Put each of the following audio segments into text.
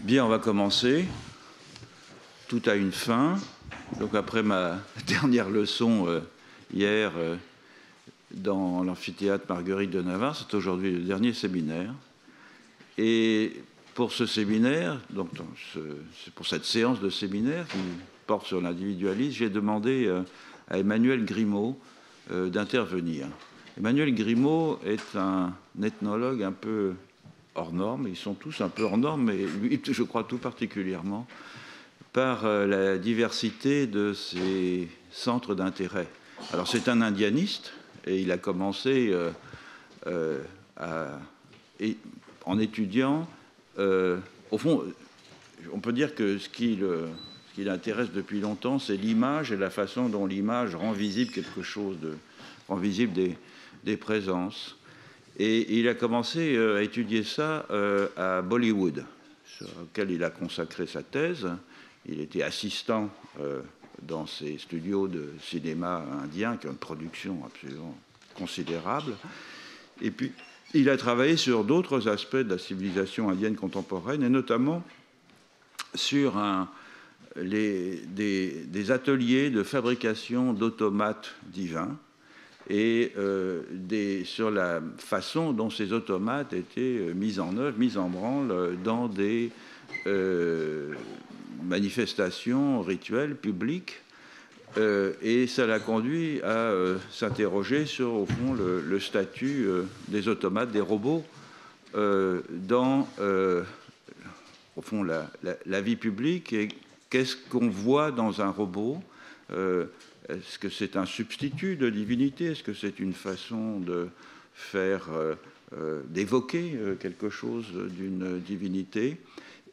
Bien, on va commencer. Tout a une fin. Donc après ma dernière leçon hier dans l'amphithéâtre Marguerite de Navarre, c'est aujourd'hui le dernier séminaire. Et pour ce séminaire, donc c'est pour cette séance de séminaire qui porte sur l'individualisme, j'ai demandé à Emmanuel Grimaud d'intervenir. Emmanuel Grimaud est un ethnologue un peu hors norme, ils sont tous un peu hors norme, mais lui, je crois tout particulièrement, par la diversité de ses centres d'intérêt. Alors c'est un indianiste, et il a commencé en étudiant, au fond, on peut dire que ce qui l'intéresse depuis longtemps, c'est l'image et la façon dont l'image rend visible quelque chose, rend visible des présences. Et il a commencé à étudier ça à Bollywood, sur lequel il a consacré sa thèse. Il était assistant dans ces studios de cinéma indien, qui ont une production absolument considérable. Et puis, il a travaillé sur d'autres aspects de la civilisation indienne contemporaine, et notamment sur des ateliers de fabrication d'automates divins, et sur la façon dont ces automates étaient mis en œuvre, mis en branle dans des manifestations rituelles publiques. Et ça l'a conduit à s'interroger sur, au fond, le statut des automates, des robots, dans, au fond, la vie publique. Et qu'est-ce qu'on voit dans un robot ? Est-ce que c'est un substitut de divinité? Est-ce que c'est une façon de faire, d'évoquer quelque chose d'une divinité?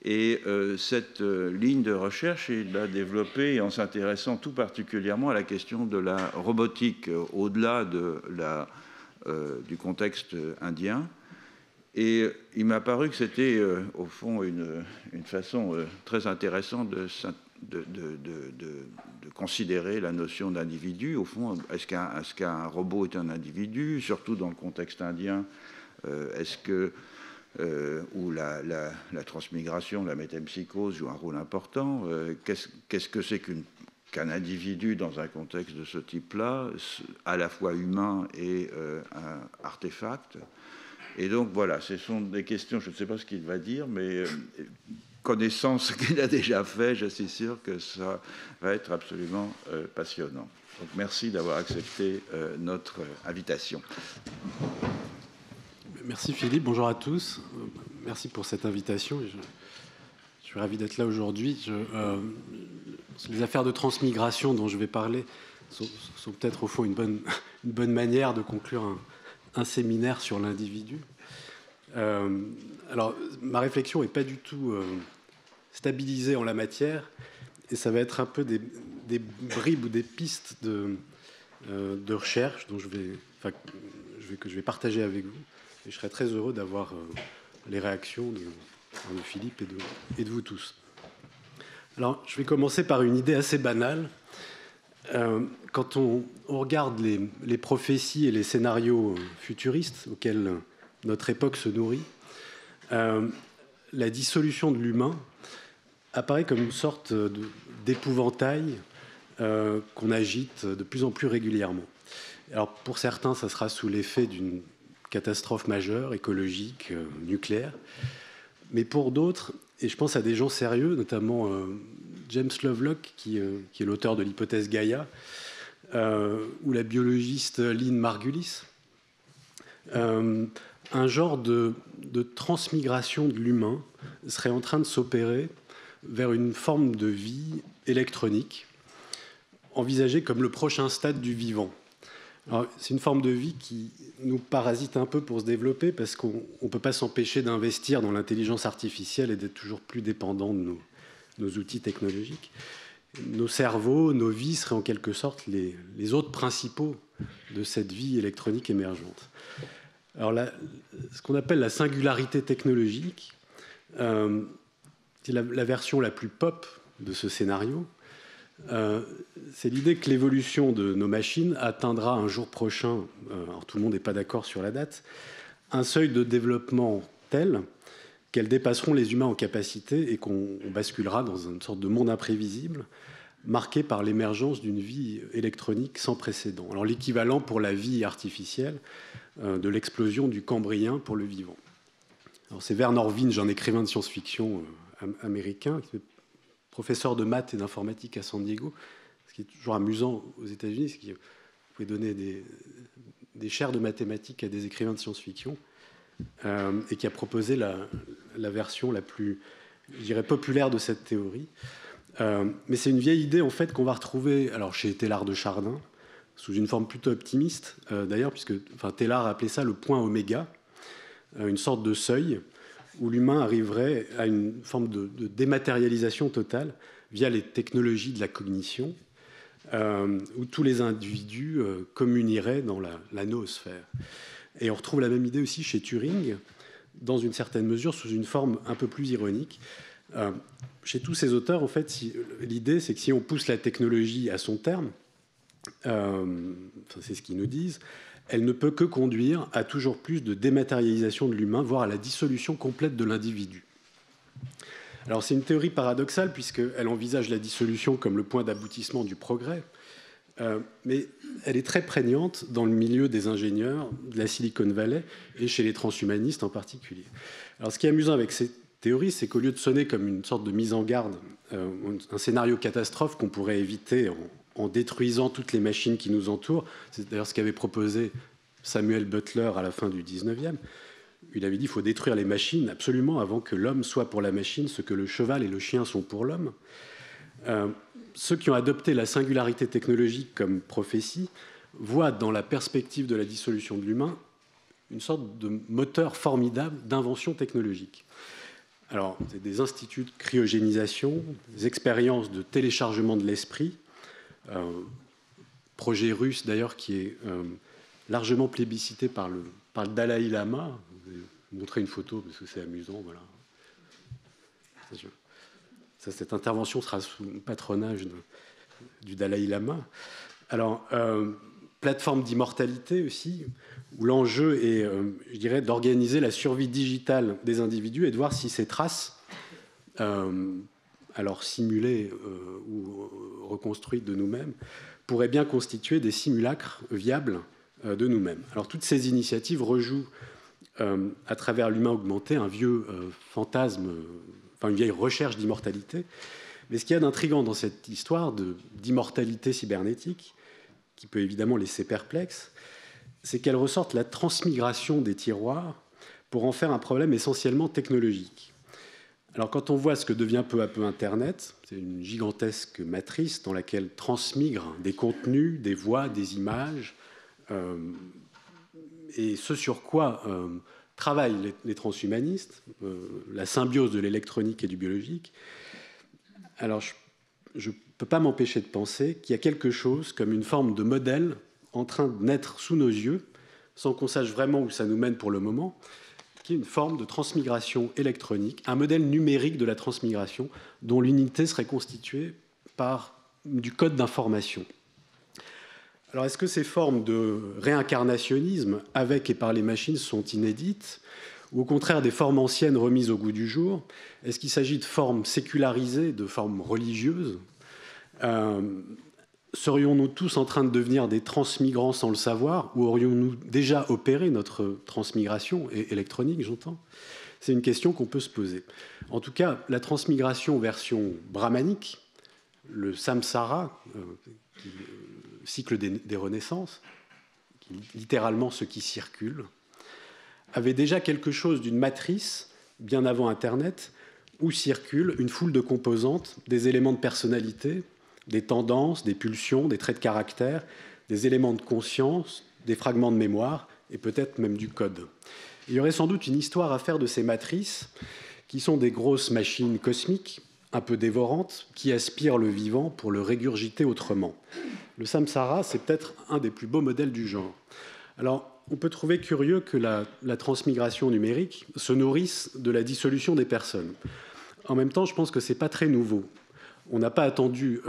Et cette ligne de recherche, il l'a développée en s'intéressant tout particulièrement à la question de la robotique au-delà du contexte indien. Et il m'a paru que c'était, au fond, une façon très intéressante de considérer la notion d'individu. Au fond, est-ce qu'un robot est un individu, surtout dans le contexte indien? Est-ce que où la transmigration, la métempsychose joue un rôle important? Qu'est-ce que c'est qu'un individu dans un contexte de ce type-là, à la fois humain et un artefact? Et donc voilà, ce sont des questions, je ne sais pas ce qu'il va dire, mais connaissant ce qu'il a déjà fait, je suis sûr que ça va être absolument passionnant. Donc merci d'avoir accepté notre invitation. Merci Philippe, bonjour à tous. Merci pour cette invitation. Je suis ravi d'être là aujourd'hui. Les affaires de transmigration dont je vais parler sont peut-être au fond une bonne manière de conclure un séminaire sur l'individu. Alors, ma réflexion n'est pas du tout stabilisée en la matière, et ça va être un peu des bribes ou des pistes de recherche dont que je vais partager avec vous. Et je serais très heureux d'avoir les réactions de Philippe et de vous tous. Alors, je vais commencer par une idée assez banale. Quand on regarde les prophéties et les scénarios futuristes auxquels notre époque se nourrit, la dissolution de l'humain apparaît comme une sorte d'épouvantail qu'on agite de plus en plus régulièrement. Alors, pour certains, ça sera sous l'effet d'une catastrophe majeure, écologique, nucléaire. Mais pour d'autres, et je pense à des gens sérieux, notamment James Lovelock, qui est l'auteur de l'hypothèse Gaïa, ou la biologiste Lynn Margulis, un genre de transmigration de l'humain serait en train de s'opérer vers une forme de vie électronique, envisagée comme le prochain stade du vivant. Alors, c'est une forme de vie qui nous parasite un peu pour se développer, parce qu'on ne peut pas s'empêcher d'investir dans l'intelligence artificielle et d'être toujours plus dépendant de nos outils technologiques. Nos cerveaux, nos vies seraient en quelque sorte les hôtes principaux de cette vie électronique émergente. Alors ce qu'on appelle la singularité technologique, c'est la version la plus pop de ce scénario. C'est l'idée que l'évolution de nos machines atteindra un jour prochain, alors tout le monde n'est pas d'accord sur la date, un seuil de développement tel qu'elles dépasseront les humains en capacité et qu'on basculera dans une sorte de monde imprévisible, marqué par l'émergence d'une vie électronique sans précédent. Alors l'équivalent pour la vie artificielle de l'explosion du Cambrien pour le vivant. Alors c'est Vernor Vinge, un écrivain de science-fiction américain, qui est professeur de maths et d'informatique à San Diego. Ce qui est toujours amusant aux États-Unis, c'est que vous pouvez donner des chaires de mathématiques à des écrivains de science-fiction, et qui a proposé la version la plus, je dirais, populaire de cette théorie. Mais c'est une vieille idée en fait qu'on va retrouver alors chez Teilhard de Chardin sous une forme plutôt optimiste d'ailleurs, puisque Teilhard appelait ça le point oméga, une sorte de seuil où l'humain arriverait à une forme de dématérialisation totale via les technologies de la cognition, où tous les individus communieraient dans la noosphère. Et on retrouve la même idée aussi chez Turing, dans une certaine mesure sous une forme un peu plus ironique. Chez tous ces auteurs, en fait, l'idée, c'est que si on pousse la technologie à son terme, c'est ce qu'ils nous disent, elle ne peut que conduire à toujours plus de dématérialisation de l'humain, voire à la dissolution complète de l'individu. Alors c'est une théorie paradoxale, puisqu'elle envisage la dissolution comme le point d'aboutissement du progrès, mais elle est très prégnante dans le milieu des ingénieurs de la Silicon Valley et chez les transhumanistes en particulier. Alors ce qui est amusant avec ces théorie, c'est qu'au lieu de sonner comme une sorte de mise en garde, un scénario catastrophe qu'on pourrait éviter en détruisant toutes les machines qui nous entourent, c'est d'ailleurs ce qu'avait proposé Samuel Butler à la fin du 19e, il avait dit qu'il faut détruire les machines absolument avant que l'homme soit pour la machine ce que le cheval et le chien sont pour l'homme. Ceux qui ont adopté la singularité technologique comme prophétie voient dans la perspective de la dissolution de l'humain une sorte de moteur formidable d'invention technologique. Alors, c'est des instituts de cryogénisation, des expériences de téléchargement de l'esprit, projet russe d'ailleurs qui est largement plébiscité par le Dalai Lama. Je vais vous montrer une photo parce que c'est amusant. Voilà. Cette intervention sera sous le patronage du Dalai Lama. Alors, plateforme d'immortalité aussi, où l'enjeu est, je dirais, d'organiser la survie digitale des individus et de voir si ces traces, alors simulées ou reconstruites de nous-mêmes, pourraient bien constituer des simulacres viables de nous-mêmes. Alors toutes ces initiatives rejouent à travers l'humain augmenté un vieux fantasme, une vieille recherche d'immortalité. Mais ce qu'il y a d'intriguant dans cette histoire d'immortalité cybernétique, qui peut évidemment laisser perplexe, c'est qu'elle ressorte la transmigration des tiroirs pour en faire un problème essentiellement technologique. Alors quand on voit ce que devient peu à peu Internet, c'est une gigantesque matrice dans laquelle transmigrent des contenus, des voix, des images, et ce sur quoi travaillent les transhumanistes, la symbiose de l'électronique et du biologique. Alors je ne peux pas m'empêcher de penser qu'il y a quelque chose comme une forme de modèle en train de naître sous nos yeux, sans qu'on sache vraiment où ça nous mène pour le moment, qui est une forme de transmigration électronique, un modèle numérique de la transmigration dont l'unité serait constituée par du code d'information. Alors est-ce que ces formes de réincarnationnisme avec et par les machines sont inédites, ou au contraire des formes anciennes remises au goût du jour? Est-ce qu'il s'agit de formes sécularisées, de formes religieuses? Serions-nous tous en train de devenir des transmigrants sans le savoir, ou aurions-nous déjà opéré notre transmigration électronique, j'entends? C'est une question qu'on peut se poser. En tout cas, la transmigration version brahmanique, le samsara, cycle des renaissances, qui est littéralement ce qui circule, avait déjà quelque chose d'une matrice, bien avant Internet, où circule une foule de composantes, des éléments de personnalité, des tendances, des pulsions, des traits de caractère, des éléments de conscience, des fragments de mémoire et peut-être même du code. Il y aurait sans doute une histoire à faire de ces matrices qui sont des grosses machines cosmiques, un peu dévorantes, qui aspirent le vivant pour le régurgiter autrement. Le samsara, c'est peut-être un des plus beaux modèles du genre. Alors, on peut trouver curieux que la transmigration numérique se nourrisse de la dissolution des personnes. En même temps, je pense que ce n'est pas très nouveau. On n'a pas attendu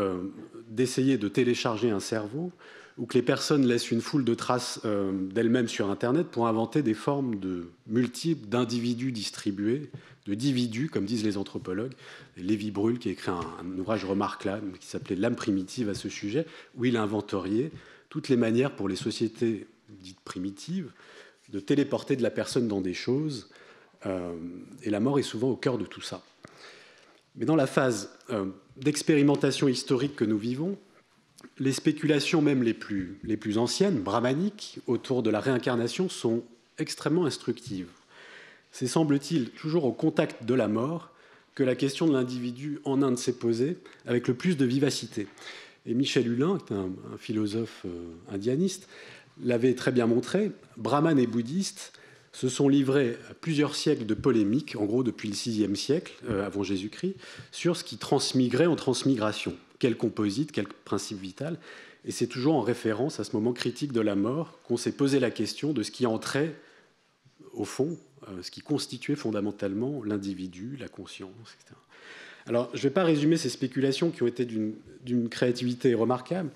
d'essayer de télécharger un cerveau ou que les personnes laissent une foule de traces d'elles-mêmes sur Internet pour inventer des formes multiples d'individus distribués, de dividus, comme disent les anthropologues. Lévi Brühl, qui a écrit un ouvrage remarquable qui s'appelait L'âme primitive à ce sujet, où il inventoriait toutes les manières pour les sociétés dites primitives de téléporter de la personne dans des choses. Et la mort est souvent au cœur de tout ça. Mais dans la phase d'expérimentation historique que nous vivons, les spéculations même les plus anciennes, brahmaniques, autour de la réincarnation sont extrêmement instructives. C'est, semble-t-il, toujours au contact de la mort que la question de l'individu en Inde s'est posée avec le plus de vivacité. Et Michel Hulin, qui est un philosophe indianiste, l'avait très bien montré. Brahmanes et bouddhistes se sont livrés à plusieurs siècles de polémiques, en gros depuis le VIe siècle avant Jésus-Christ, sur ce qui transmigrait en transmigration. Quel composite, quel principe vital. Et c'est toujours en référence à ce moment critique de la mort qu'on s'est posé la question de ce qui entrait, au fond, ce qui constituait fondamentalement l'individu, la conscience, etc. Alors, je ne vais pas résumer ces spéculations qui ont été d'une créativité remarquable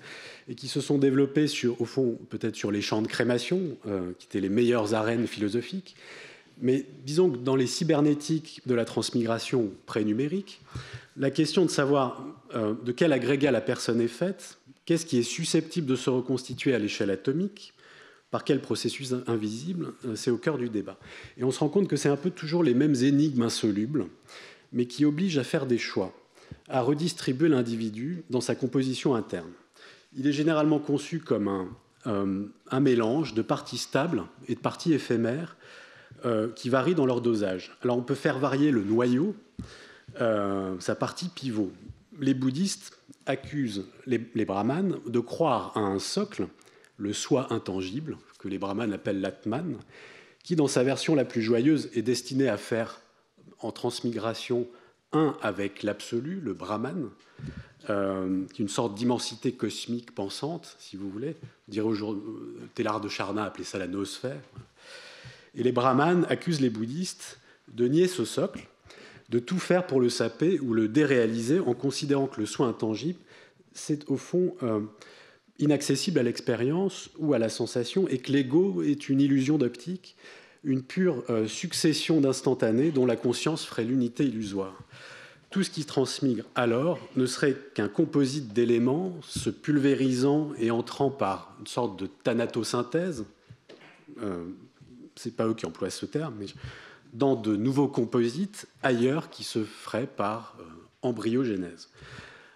et qui se sont développées, au fond, peut-être sur les champs de crémation, qui étaient les meilleures arènes philosophiques. Mais disons que dans les cybernétiques de la transmigration prénumérique, la question de savoir de quel agrégat la personne est faite, qu'est-ce qui est susceptible de se reconstituer à l'échelle atomique, par quel processus invisible, c'est au cœur du débat. Et on se rend compte que c'est un peu toujours les mêmes énigmes insolubles, mais qui obligent à faire des choix, à redistribuer l'individu dans sa composition interne. Il est généralement conçu comme un mélange de parties stables et de parties éphémères qui varient dans leur dosage. Alors on peut faire varier le noyau, sa partie pivot. Les bouddhistes accusent les brahmanes de croire à un socle, le soi intangible, que les brahmanes appellent l'atman, qui dans sa version la plus joyeuse est destiné à faire en transmigration un avec l'absolu, le brahman, une sorte d'immensité cosmique pensante, si vous voulez. On dirait aujourd'hui, Teilhard de Chardin appelait ça la noosphère. Et les brahmanes accusent les bouddhistes de nier ce socle, de tout faire pour le saper ou le déréaliser en considérant que le soi intangible, c'est au fond inaccessible à l'expérience ou à la sensation et que l'ego est une illusion d'optique, une pure succession d'instantanés dont la conscience ferait l'unité illusoire. Tout ce qui transmigre alors ne serait qu'un composite d'éléments se pulvérisant et entrant par une sorte de thanatosynthèse, c'est pas eux qui emploient ce terme, mais dans de nouveaux composites ailleurs qui se feraient par embryogénèse.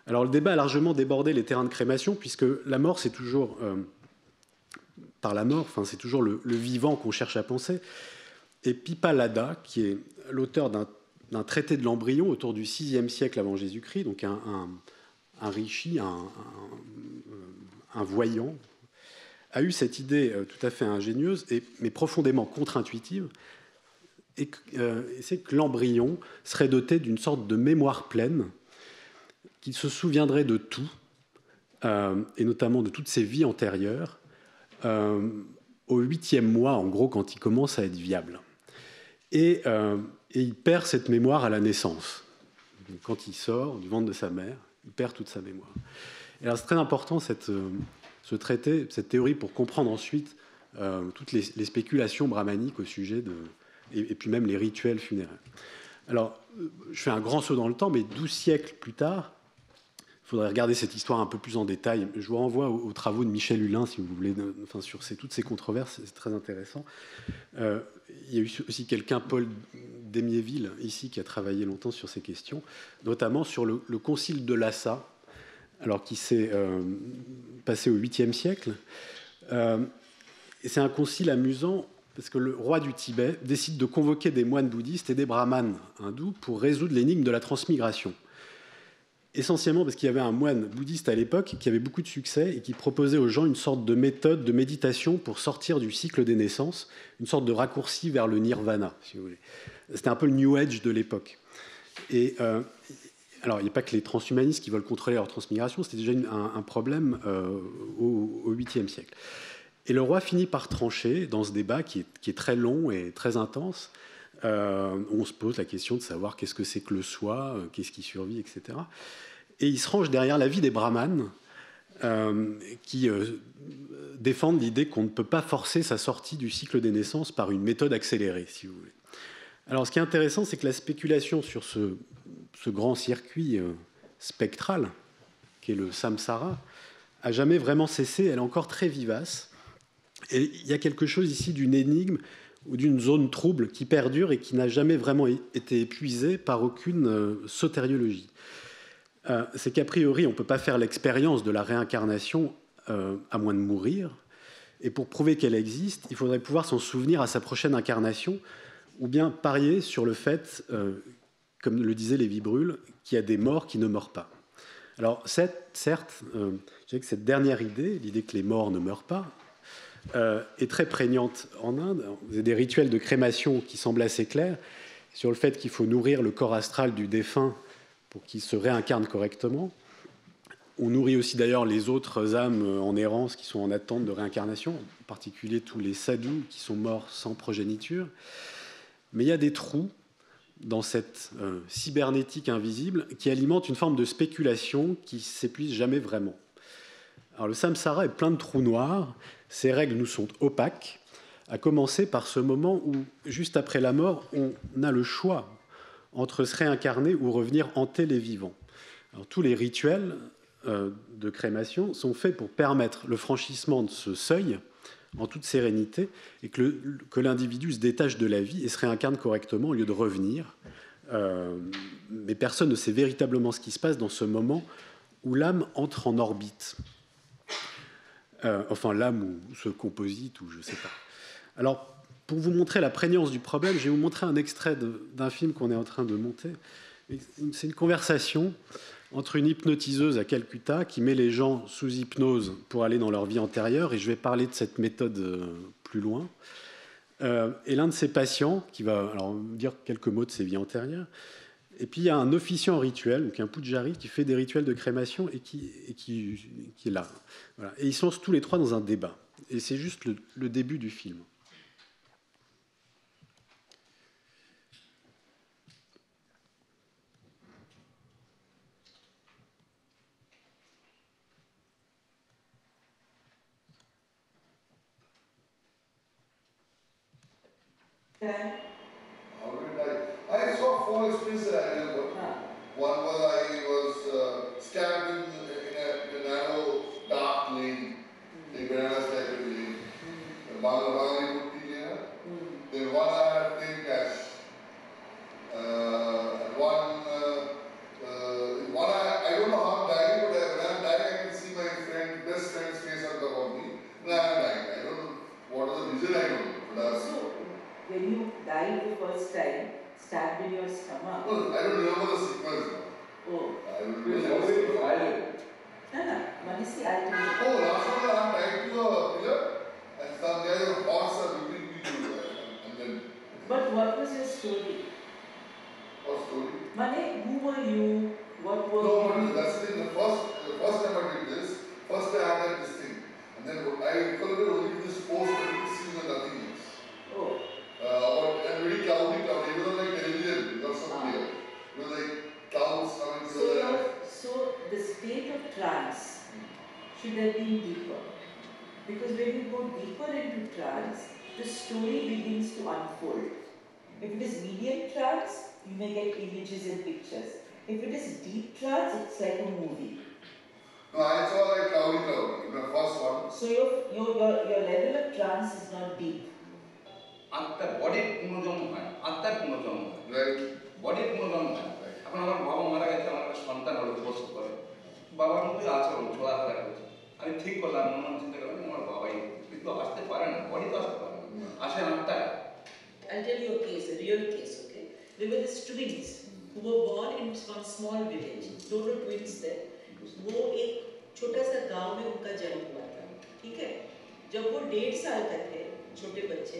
Alors le débat a largement débordé les terrains de crémation puisque la mort c'est toujours par la mort, enfin c'est toujours le vivant qu'on cherche à penser. Et Pipa Lada, qui est l'auteur d'un traité de l'embryon autour du VIe siècle avant Jésus-Christ, donc un rishi, un voyant, a eu cette idée tout à fait ingénieuse, mais profondément contre-intuitive, et c'est que l'embryon serait doté d'une sorte de mémoire pleine, qu'il se souviendrait de tout, et notamment de toutes ses vies antérieures, au 8e mois, en gros, quand il commence à être viable. Et il perd cette mémoire à la naissance. Donc, quand il sort du ventre de sa mère, il perd toute sa mémoire. Et alors, c'est très important, ce traité, cette théorie, pour comprendre ensuite toutes les spéculations brahmaniques au sujet et puis même les rituels funéraires. Alors, je fais un grand saut dans le temps, mais 12 siècles plus tard, il faudrait regarder cette histoire un peu plus en détail. Je vous renvoie aux travaux de Michel Hulin, si vous voulez, enfin, sur toutes ces controverses, c'est très intéressant. Il y a eu aussi quelqu'un, Paul Démiéville, ici, qui a travaillé longtemps sur ces questions, notamment sur le concile de Lhasa, alors qui s'est passé au 8e siècle. Et c'est un concile amusant, parce que le roi du Tibet décide de convoquer des moines bouddhistes et des brahmanes hindous pour résoudre l'énigme de la transmigration. Essentiellement parce qu'il y avait un moine bouddhiste à l'époque qui avait beaucoup de succès et qui proposait aux gens une sorte de méthode de méditation pour sortir du cycle des naissances, une sorte de raccourci vers le nirvana, si vous voulez. C'était un peu le New Age de l'époque. Et alors, il n'y a pas que les transhumanistes qui veulent contrôler leur transmigration, c'était déjà un problème au 8e siècle. Et le roi finit par trancher dans ce débat qui est très long et très intense. On se pose la question de savoir qu'est-ce que c'est que le soi, qu'est-ce qui survit, etc. et il se range derrière l'avis des brahmanes qui défendent l'idée qu'on ne peut pas forcer sa sortie du cycle des naissances par une méthode accélérée, si vous voulez. Alors, ce qui est intéressant, c'est que la spéculation sur ce grand circuit spectral, qui est le samsara, a jamais vraiment cessé. Elle est encore très vivace. Et il y a quelque chose ici d'une énigme ou d'une zone trouble qui perdure et qui n'a jamais vraiment été épuisée par aucune sotériologie. C'est qu'a priori, on ne peut pas faire l'expérience de la réincarnation à moins de mourir. Et pour prouver qu'elle existe, il faudrait pouvoir s'en souvenir à sa prochaine incarnation, ou bien parier sur le fait, comme le disait Lévi-Brul, qu'il y a des morts qui ne meurent pas. Alors, certes, je dirais que cette dernière idée, l'idée que les morts ne meurent pas, est très prégnante en Inde. Vous avez des rituels de crémation qui semblent assez clairs sur le fait qu'il faut nourrir le corps astral du défunt pour qu'il se réincarne correctement. On nourrit aussi d'ailleurs les autres âmes en errance qui sont en attente de réincarnation, en particulier tous les sadhus qui sont morts sans progéniture. Mais il y a des trous dans cette cybernétique invisible qui alimente une forme de spéculation qui ne s'épuise jamais vraiment. Alors le samsara est plein de trous noirs, ces règles nous sont opaques, à commencer par ce moment où, juste après la mort, on a le choix entre se réincarner ou revenir hanter les vivants. Alors, tous les rituels de crémation sont faits pour permettre le franchissement de ce seuil en toute sérénité et que l'individu se détache de la vie et se réincarne correctement au lieu de revenir. Mais personne ne sait véritablement ce qui se passe dans ce moment où l'âme entre en orbite. Enfin, l'âme ou ce composite, ou je ne sais pas. Alors, pour vous montrer la prégnance du problème, je vais vous montrer un extrait d'un film qu'on est en train de monter. C'est une conversation entre une hypnotiseuse à Calcutta qui met les gens sous hypnose pour aller dans leur vie antérieure, et je vais parler de cette méthode plus loin. Et l'un de ses patients, qui va alors dire quelques mots de ses vies antérieures, et puis il y a un officiant rituel, donc un pujari, qui fait des rituels de crémation et qui est là. Voilà. Et ils se lancent tous les trois dans un débat. Et c'est juste le début du film. I saw four experiences I remember. One was I was stabbed in a narrow, dark lane, the bananas like a lane. Bangladesh Putti lane. Then one I had plane crash. One I don't know how I'm dying, but when I'm dying I can see my best friend's face on top of me. And I'm dying. I don't know what was the reason, I don't know. But so, when you died the first time, stabbed in your stomach. No, I don't remember the sequence. Oh. I don't remember the sequence. No. Manisi, I told you. Oh, last one I'm tied to a pillar and some guy on a horse are between me two. And then. But what was your story? What story? Mane, who were you? What were you? No, that's the thing. The first time I did this, first I had this thing. And then I recorded only this post and this scene and nothing else. Oh. And very cloudy. It was like television, not so clear. It was like clouds coming together. So the state of trance should have been deeper. Because when you go deeper into trance, the story begins to unfold. If it is medium trance, you may get images and pictures. If it is deep trance, it's like a movie. No, I saw like cloudy in the first one. So your level of trance is not deep. আত্মার বডির পুনর্জন্ম হয়, আত্মার পুনর্জন্ম হয়, বডির পুনর্জন্ম হয়। এখন আমার বাবা মারা গেছে, আমার একটা সন্তান হলো প্রসব করে, বাবার মতোই আচরণ চলাফেরা করছে। আমি ঠিক করলাম, মনে চিন্তা করলাম আমার বাবাই, কিন্তু আসতে পারে না, বডি তো আসতে পারে না, আসে আত্মা। I'll tell you a case, a real case, okay? There were these twins who were born in one small village, दोनों twins थे। वो एक छोटा सा गांव में उनका जन्म हुआ था, ठीक है? जब वो 1.5 साल का थे, छोटे बच्चे,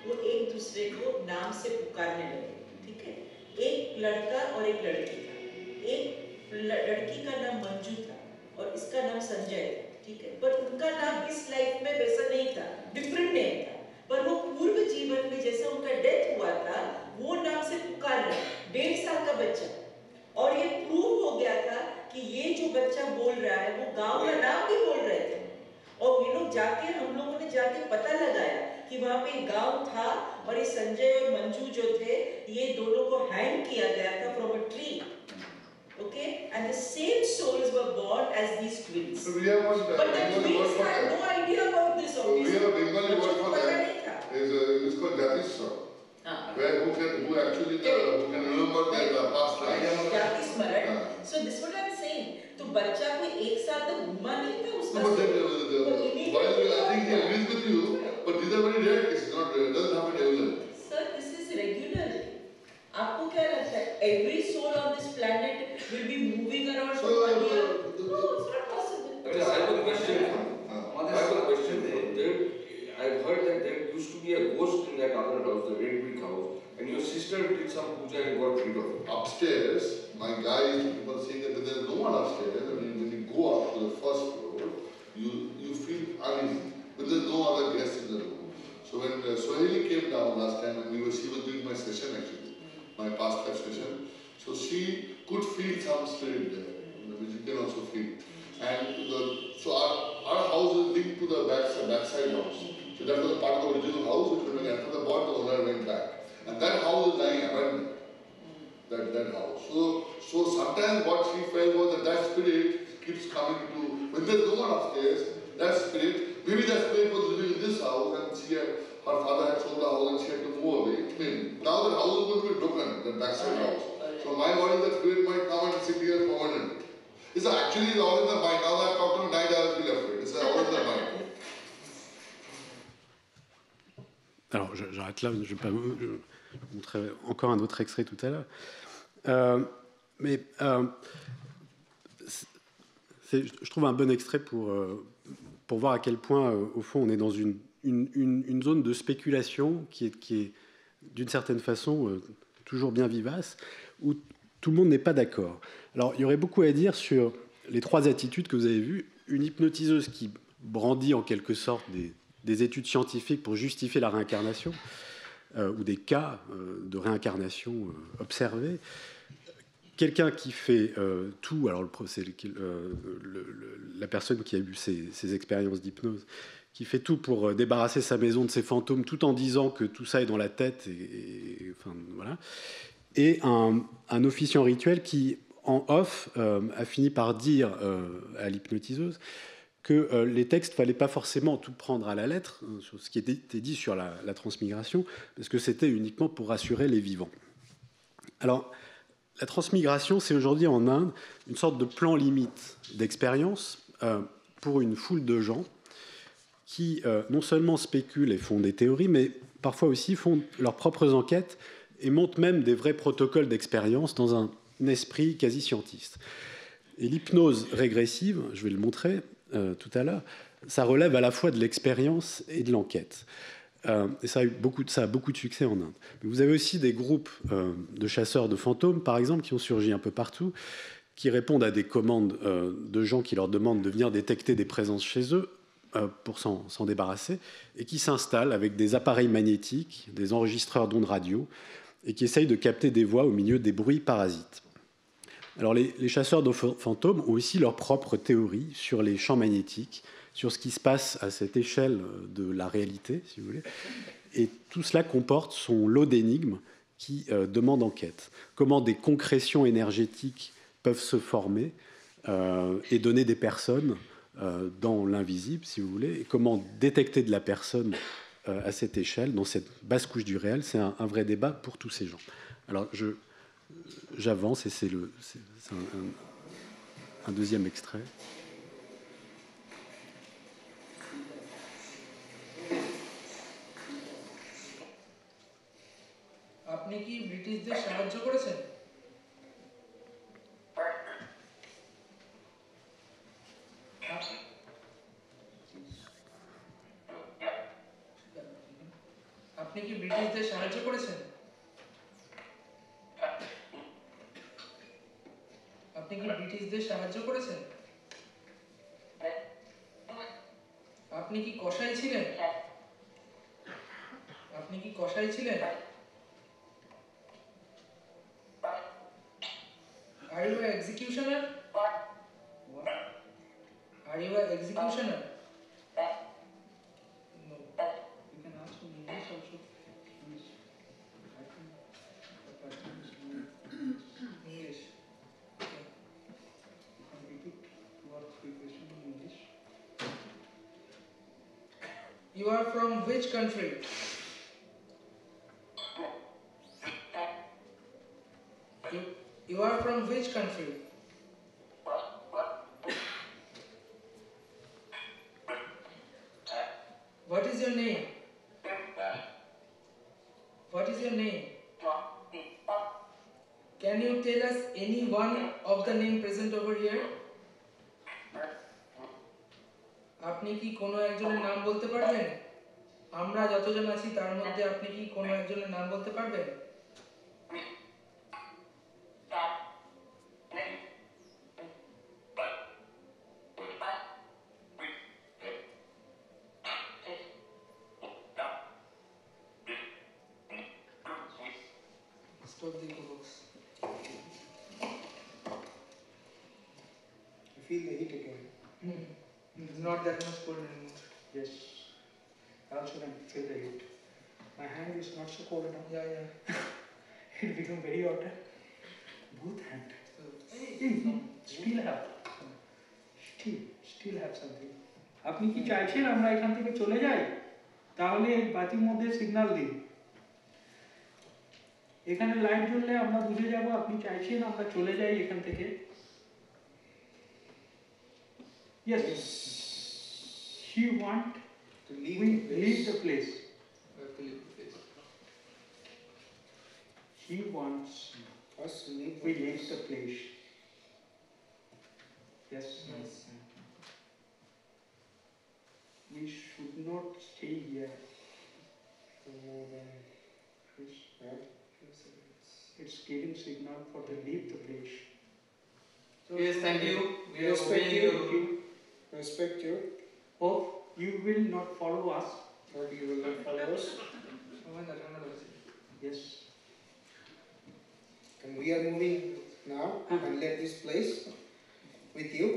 वो एक दूसरे को नाम से पुकारने लगे, ठीक है? एक लड़का और एक लड़की था। एक लड़की का नाम मंजू था और इसका नाम संजय था, ठीक है? पर उनका नाम इस लाइफ में वैसा नहीं था, डिफरेंट नेम था। पर वो पूर्व जीवन में जैसा उनका डेथ हुआ था, वो नाम से पुकार रहे, 1.5 साल का बच्चा। और ये प्रूव हो गया था कि ये जो बच्चा बोल रहा है वो गांव का नाम भी बोल रहे थे और ये लोग जाके हम लोगों ने जाके पता लगाया कि वहाँ पे एक गांव था और ये संजय और मंजू जो थे ये दोनों को हैंग किया गया था from a tree. Okay, and the same souls were born as these twins. So we have one But the twins had no idea about this. So we have a Bengali word for पता that. नहीं था. It's called Jatiswar. Where who actually who can remember their past life. जाति स्मरण. So this is what I'm saying. तो बच्चा कोई एक साल तक घूमा नहीं था उसका. No, but while I think he agrees with you, but these are very rare cases. Not it doesn't happen regularly. Sir, this is regular. आपको क्या लगता है? Every soul on this planet will be moving around for 1 year? No, it's not possible. I have a question. I've heard that there used to be a ghost in that other house, the red brick house, and your sister did some puja and got rid of it. Upstairs, my guys, people saying that there is no one upstairs. I mean, when you go up to the first floor, you feel uneasy, but there's no other guest in the room. So when Soheli came down last time, and she was doing my session actually, my past life session, so she could feel some spirit there, which you can also feel. And so our house is linked to the backside house. So that was a part of the original house, which when we entered the board, the owner went back. And that house is lying abandoned. That house. So sometimes what she felt was that spirit keeps coming to, when there's no one upstairs, that spirit, maybe that spirit was living in this house and her father had sold the house and she had to move away. I mean, now the house is going to be broken, the backside house. So my worry is that spirit might come and sit here permanently. It's actually all in the mind. Now that I've talked to night, I feel afraid. It's all in the mind. Alors, j'arrête là, je montrerai encore un autre extrait tout à l'heure. Je trouve un bon extrait pour voir à quel point, au fond, on est dans une zone de spéculation qui est d'une certaine façon, toujours bien vivace, où tout le monde n'est pas d'accord. Alors, il y aurait beaucoup à dire sur les 3 attitudes que vous avez vues. Une hypnotiseuse qui brandit en quelque sorte des études scientifiques pour justifier la réincarnation, ou des cas de réincarnation observés. Quelqu'un qui fait tout, alors c'est la personne qui a eu ces expériences d'hypnose, qui fait tout pour débarrasser sa maison de ses fantômes, tout en disant que tout ça est dans la tête, enfin, voilà. Et un officiant rituel qui, en off, a fini par dire à l'hypnotiseuse que les textes, il ne fallait pas forcément tout prendre à la lettre, sur ce qui était dit sur la transmigration, parce que c'était uniquement pour rassurer les vivants. Alors, la transmigration, c'est aujourd'hui en Inde une sorte de plan limite d'expérience pour une foule de gens qui non seulement spéculent et font des théories, mais parfois aussi font leurs propres enquêtes et montent même des vrais protocoles d'expérience dans un esprit quasi scientiste. Et l'hypnose régressive, je vais le montrer tout à l'heure, ça relève à la fois de l'expérience et de l'enquête. Et ça a beaucoup de succès en Inde. Mais vous avez aussi des groupes de chasseurs de fantômes, par exemple, qui ont surgi un peu partout, qui répondent à des commandes de gens qui leur demandent de venir détecter des présences chez eux pour s'en débarrasser, et qui s'installent avec des appareils magnétiques, des enregistreurs d'ondes radio, et qui essayent de capter des voix au milieu des bruits parasites. Alors les chasseurs de fantômes ont aussi leur propre théorie sur les champs magnétiques, sur ce qui se passe à cette échelle de la réalité, si vous voulez. Et tout cela comporte son lot d'énigmes qui demandent enquête. Comment des concrétions énergétiques peuvent se former et donner des personnes dans l'invisible, si vous voulez, et comment détecter de la personne à cette échelle, dans cette basse couche du réel, c'est un vrai débat pour tous ces gens. Alors, j'avance et c'est un deuxième extrait. আপনি কি ব্রিটিশদের সাহায্য করেছেন? আপনি কি ব্রিটিশদের সাহায্য করেছেন? আপনি কি ব্রিটিশদের সাহায্য করেছেন? আপনি কি কসাই ছিলেন? আপনি কি কসাই ছিলেন? Are you an executioner? Are you an executioner? No. You can ask in English also. Please. I think the person is doing English. Okay. You can repeat 2 or 3 questions in English. You are from which country? You are from which country? What is your name? What is your name? Can you tell us any one of the name present over here? আপনি কি কোনো একজনের নাম বলতে পারবেন? আমরা যতজন আছি তার মধ্যে আপনি কি কোনো একজনের নাম বলতে পারবেন? Stop the box. I feel the heat again. It's not that much cold anymore. Yes. I also can feel the heat. My hand is not so cold now. Yeah. It become very hot. Both hand. Still have. Still have something. আপনি কি চাইছেন আমরা এখান থেকে চলে যাই? তাহলে এই বাতির মধ্যে সিগন্যাল দিন। এখানে লাইট জ্বললে আমরা বুঝে যাব আপনি চাইছেন আমরা চলে যাই এখান থেকে। Yes. She want to leave the place. She wants us to leave the place. Yes. We should not stay here. It's giving signal for the leave the place. Yes, thank you. We are Respect obeying you. you. Respect you. Hope you will not follow us. Hope you will not follow us. Yes. And we are moving now and left this place with you.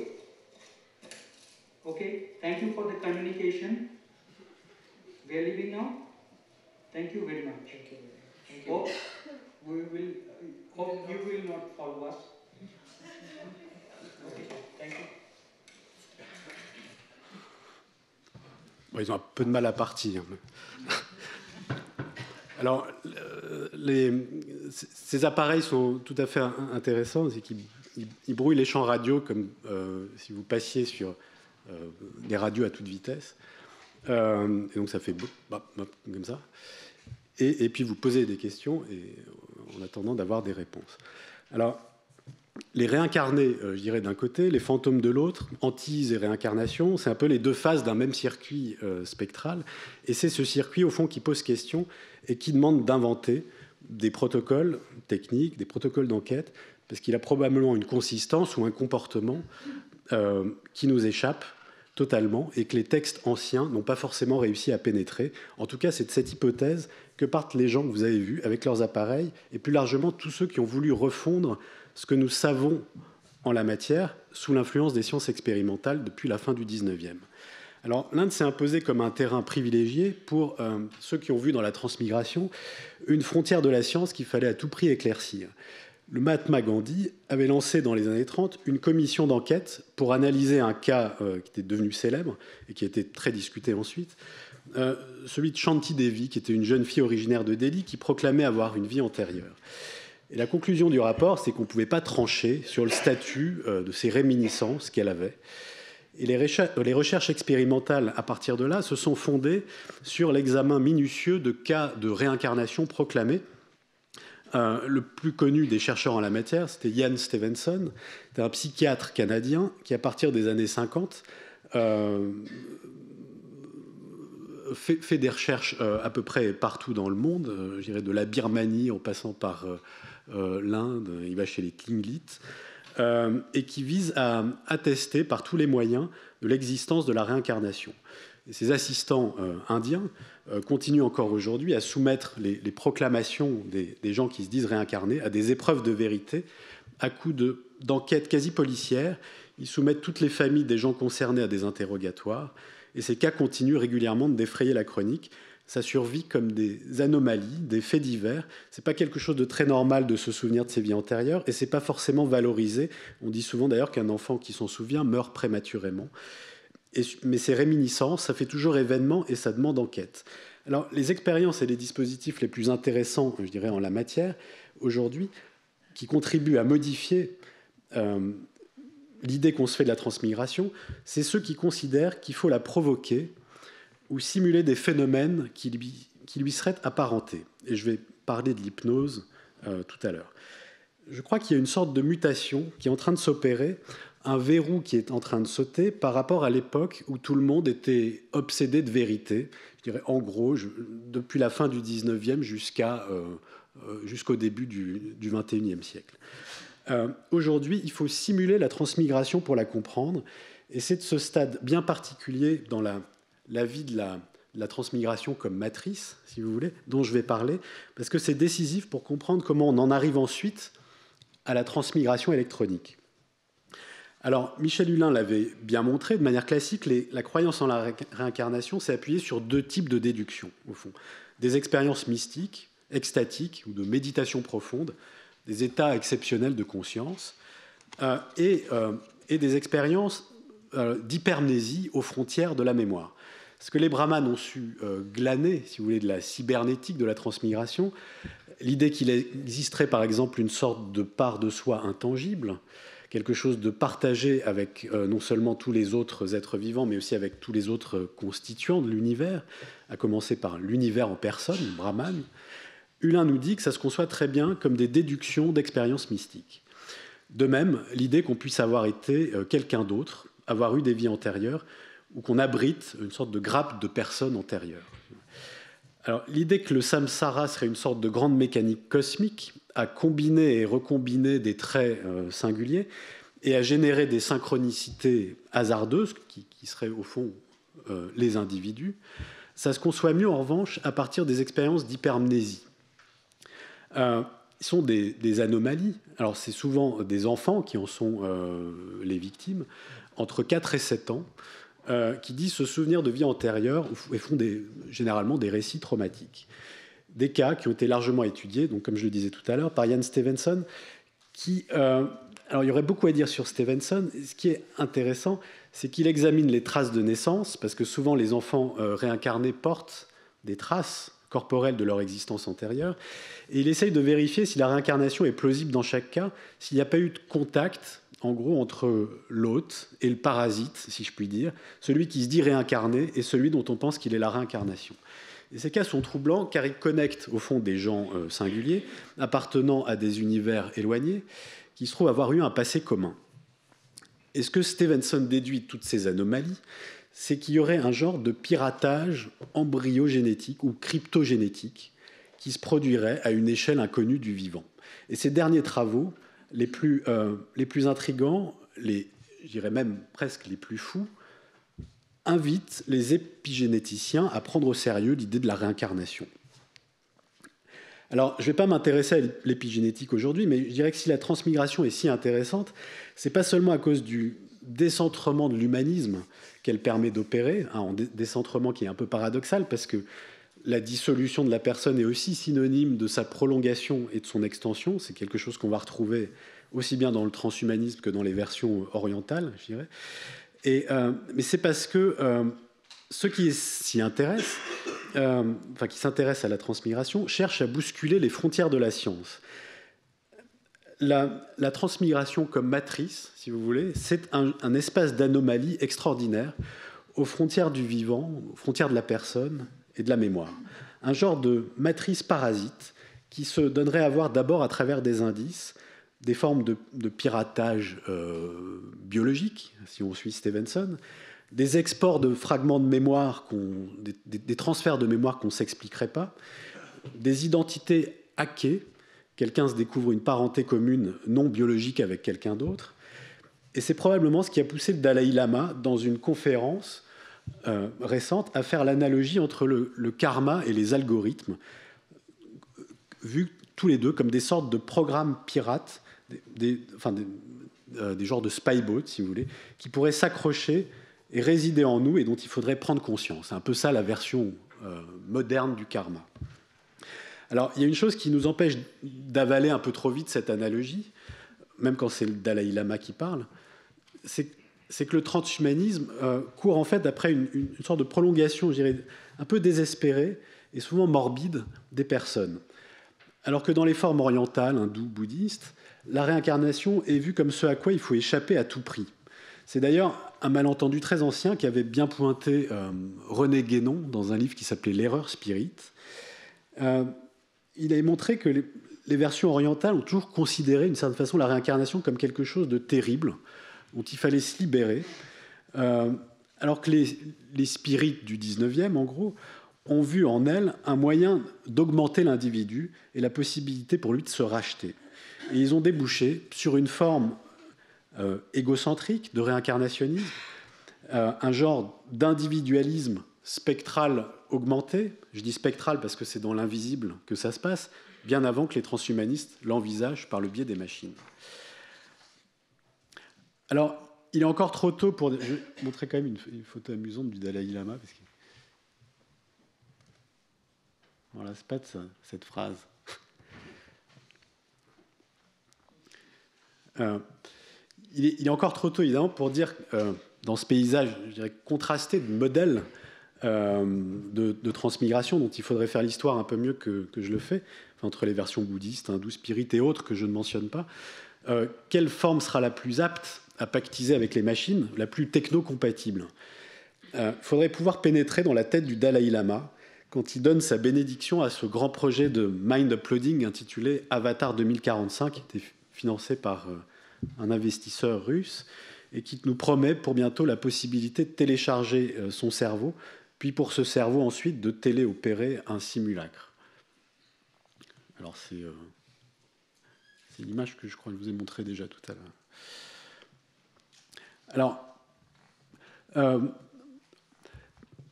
Okay. Thank you for the communication. We are leaving now. Thank you very much. Thank you. Hope you will not follow us. Okay. Thank you. Bon, ils ont un peu de mal à partir. Alors, ces appareils sont tout à fait intéressants, c'est qu'ils brouillent les champs radio comme si vous passiez sur des radios à toute vitesse. Et donc ça fait comme ça. Et puis vous posez des questions et, en attendant d'avoir des réponses. Alors, les réincarnés, je dirais d'un côté, les fantômes de l'autre, hantise et réincarnation, c'est un peu les deux faces d'un même circuit spectral. Et c'est ce circuit, au fond, qui pose question et qui demande d'inventer des protocoles techniques, des protocoles d'enquête, parce qu'il a probablement une consistance ou un comportement qui nous échappe totalement et que les textes anciens n'ont pas forcément réussi à pénétrer. En tout cas, c'est de cette hypothèse que partent les gens que vous avez vus avec leurs appareils et plus largement tous ceux qui ont voulu refondre ce que nous savons en la matière sous l'influence des sciences expérimentales depuis la fin du 19e. Alors, l'Inde s'est imposée comme un terrain privilégié pour ceux qui ont vu dans la transmigration une frontière de la science qu'il fallait à tout prix éclaircir. Le Mahatma Gandhi avait lancé dans les années 30 une commission d'enquête pour analyser un cas qui était devenu célèbre et qui a été très discuté ensuite, celui de Shanti Devi, qui était une jeune fille originaire de Delhi qui proclamait avoir une vie antérieure. Et la conclusion du rapport, c'est qu'on ne pouvait pas trancher sur le statut de ces réminiscences qu'elle avait. Et les recherches expérimentales, à partir de là, se sont fondées sur l'examen minutieux de cas de réincarnation proclamés. Le plus connu des chercheurs en la matière, c'était Ian Stevenson, c'était un psychiatre canadien qui, à partir des années 50, fait des recherches à peu près partout dans le monde, je dirais de la Birmanie en passant par l'Inde, il va chez les Tlingits, et qui vise à attester par tous les moyens de l'existence de la réincarnation. Et ces assistants indiens continuent encore aujourd'hui à soumettre les proclamations des gens qui se disent réincarnés à des épreuves de vérité à coup d'enquêtes quasi policières Ils soumettent toutes les familles des gens concernés à des interrogatoires, et ces cas continuent régulièrement de défrayer la chronique. Ça survit comme des anomalies, des faits divers. Ce n'est pas quelque chose de très normal de se souvenir de ses vies antérieures, et ce n'est pas forcément valorisé. On dit souvent d'ailleurs qu'un enfant qui s'en souvient meurt prématurément. Mais ces réminiscences, ça fait toujours événement et ça demande enquête. Alors, les expériences et les dispositifs les plus intéressants, je dirais, en la matière, aujourd'hui, qui contribuent à modifier l'idée qu'on se fait de la transmigration, c'est ceux qui considèrent qu'il faut la provoquer ou simuler des phénomènes qui lui seraient apparentés. Et je vais parler de l'hypnose tout à l'heure. Je crois qu'il y a une sorte de mutation qui est en train de s'opérer, un verrou qui est en train de sauter par rapport à l'époque où tout le monde était obsédé de vérité. Je dirais, en gros, depuis la fin du 19e jusqu'au début du 21e siècle. Aujourd'hui, il faut simuler la transmigration pour la comprendre. Et c'est de ce stade bien particulier dans la vie de la transmigration comme matrice, si vous voulez, dont je vais parler, parce que c'est décisif pour comprendre comment on en arrive ensuite à la transmigration électronique. Alors, Michel Hulin l'avait bien montré, de manière classique, la croyance en la réincarnation s'est appuyée sur deux types de déductions, au fond. Des expériences mystiques, extatiques, ou de méditation profonde, des états exceptionnels de conscience, et des expériences d'hypermnésie aux frontières de la mémoire. Ce que les brahmanes ont su glaner, si vous voulez, de la cybernétique de la transmigration, l'idée qu'il existerait par exemple une sorte de part de soi intangible, quelque chose de partagé avec non seulement tous les autres êtres vivants, mais aussi avec tous les autres constituants de l'univers, à commencer par l'univers en personne, Brahman. Hulin nous dit que ça se conçoit très bien comme des déductions d'expériences mystiques. De même, l'idée qu'on puisse avoir été quelqu'un d'autre, avoir eu des vies antérieures, ou qu'on abrite une sorte de grappe de personnes antérieures. Alors, l'idée que le samsara serait une sorte de grande mécanique cosmique à combiner et recombiner des traits singuliers et à générer des synchronicités hasardeuses qui seraient au fond les individus, ça se conçoit mieux en revanche à partir des expériences d'hypermnésie. Sont des anomalies. Alors, c'est souvent des enfants qui en sont les victimes, entre 4 et 7 ans, qui disent se souvenir de vie antérieure et font généralement des récits traumatiques. Des cas qui ont été largement étudiés, donc, comme je le disais tout à l'heure, par Ian Stevenson, alors il y aurait beaucoup à dire sur Stevenson. Ce qui est intéressant, c'est qu'il examine les traces de naissance, parce que souvent les enfants réincarnés portent des traces corporelles de leur existence antérieure, et il essaye de vérifier si la réincarnation est plausible dans chaque cas, s'il n'y a pas eu de contact, en gros, entre l'hôte et le parasite, si je puis dire, celui qui se dit réincarné et celui dont on pense qu'il est la réincarnation. Et ces cas sont troublants car ils connectent au fond des gens singuliers, appartenant à des univers éloignés, qui se trouvent avoir eu un passé commun. Et ce que Stevenson déduit de toutes ces anomalies, c'est qu'il y aurait un genre de piratage embryogénétique ou cryptogénétique qui se produirait à une échelle inconnue du vivant. Et ces derniers travaux, les plus intrigants, je dirais même presque les plus fous, invitent les épigénéticiens à prendre au sérieux l'idée de la réincarnation. Alors, je ne vais pas m'intéresser à l'épigénétique aujourd'hui, mais je dirais que si la transmigration est si intéressante, ce n'est pas seulement à cause du décentrement de l'humanisme qu'elle permet d'opérer, un décentrement qui est un peu paradoxal, parce que la dissolution de la personne est aussi synonyme de sa prolongation et de son extension. C'est quelque chose qu'on va retrouver aussi bien dans le transhumanisme que dans les versions orientales, je dirais. Mais c'est parce que ceux qui s'y intéressent, qui s'intéressent à la transmigration, cherchent à bousculer les frontières de la science. La transmigration comme matrice, si vous voulez, c'est un espace d'anomalie extraordinaire aux frontières du vivant, aux frontières de la personne et de la mémoire. Un genre de matrice parasite qui se donnerait à voir d'abord à travers des indices, des formes de piratage biologique, si on suit Stevenson, des exports de fragments de mémoire, des transferts de mémoire qu'on ne s'expliquerait pas, des identités hackées, quelqu'un se découvre une parenté commune non biologique avec quelqu'un d'autre, et c'est probablement ce qui a poussé le Dalai Lama, dans une conférence récente, à faire l'analogie entre le karma et les algorithmes, vus tous les deux comme des sortes de programmes pirates, des genres de spy boats, si vous voulez, qui pourraient s'accrocher et résider en nous et dont il faudrait prendre conscience. C'est un peu ça la version moderne du karma. Alors, il y a une chose qui nous empêche d'avaler un peu trop vite cette analogie, même quand c'est le Dalai Lama qui parle, c'est que le transhumanisme court en fait après une sorte de prolongation, je dirais, un peu désespérée et souvent morbide des personnes. Alors que dans les formes orientales, hindoues, bouddhistes, la réincarnation est vue comme ce à quoi il faut échapper à tout prix. C'est d'ailleurs un malentendu très ancien qui avait bien pointé René Guénon dans un livre qui s'appelait L'erreur spirit. Il avait montré que les versions orientales ont toujours considéré d'une certaine façon la réincarnation comme quelque chose de terrible, dont il fallait se libérer, alors que les spirites du 19e, en gros, ont vu en elle un moyen d'augmenter l'individu et la possibilité pour lui de se racheter. Et ils ont débouché sur une forme égocentrique de réincarnationnisme, un genre d'individualisme spectral augmenté. Je dis spectral parce que c'est dans l'invisible que ça se passe, bien avant que les transhumanistes l'envisagent par le biais des machines. Alors, il est encore trop tôt pour... Je vais montrer quand même une photo amusante du Dalai Lama. Parce que... Voilà, c'est pas de ça, cette phrase. Il est encore trop tôt, évidemment, pour dire, dans ce paysage, je dirais, contrasté de modèles de transmigration, dont il faudrait faire l'histoire un peu mieux que je le fais, enfin, entre les versions bouddhistes, hindoues, spirites et autres que je ne mentionne pas, quelle forme sera la plus apte à pactiser avec les machines, la plus techno-compatible. Il faudrait pouvoir pénétrer dans la tête du Dalai Lama quand il donne sa bénédiction à ce grand projet de mind uploading intitulé Avatar 2045, qui était financé par un investisseur russe et qui nous promet pour bientôt la possibilité de télécharger son cerveau, puis pour ce cerveau ensuite de téléopérer un simulacre. Alors c'est l'image que je crois que je vous ai montrée déjà tout à l'heure. Alors,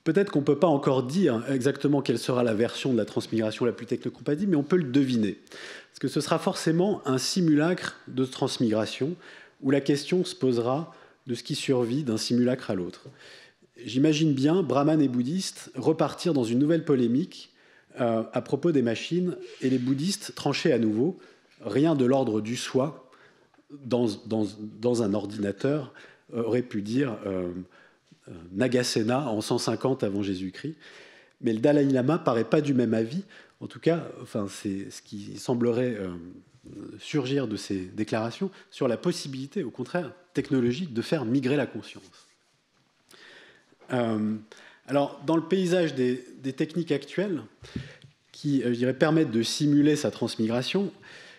peut-être qu'on ne peut pas encore dire exactement quelle sera la version de la transmigration la plus technocompatible, mais on peut le deviner. Parce que ce sera forcément un simulacre de transmigration où la question se posera de ce qui survit d'un simulacre à l'autre. J'imagine bien brahmanes et bouddhistes repartir dans une nouvelle polémique à propos des machines et les bouddhistes trancher à nouveau, rien de l'ordre du soi dans un ordinateur aurait pu dire Nagasena en 150 avant Jésus-Christ. Mais le Dalai Lama paraît pas du même avis. En tout cas, enfin, c'est ce qui semblerait surgir de ces déclarations sur la possibilité, au contraire, technologique, de faire migrer la conscience. Alors, dans le paysage des techniques actuelles, qui, je dirais, permettent de simuler sa transmigration,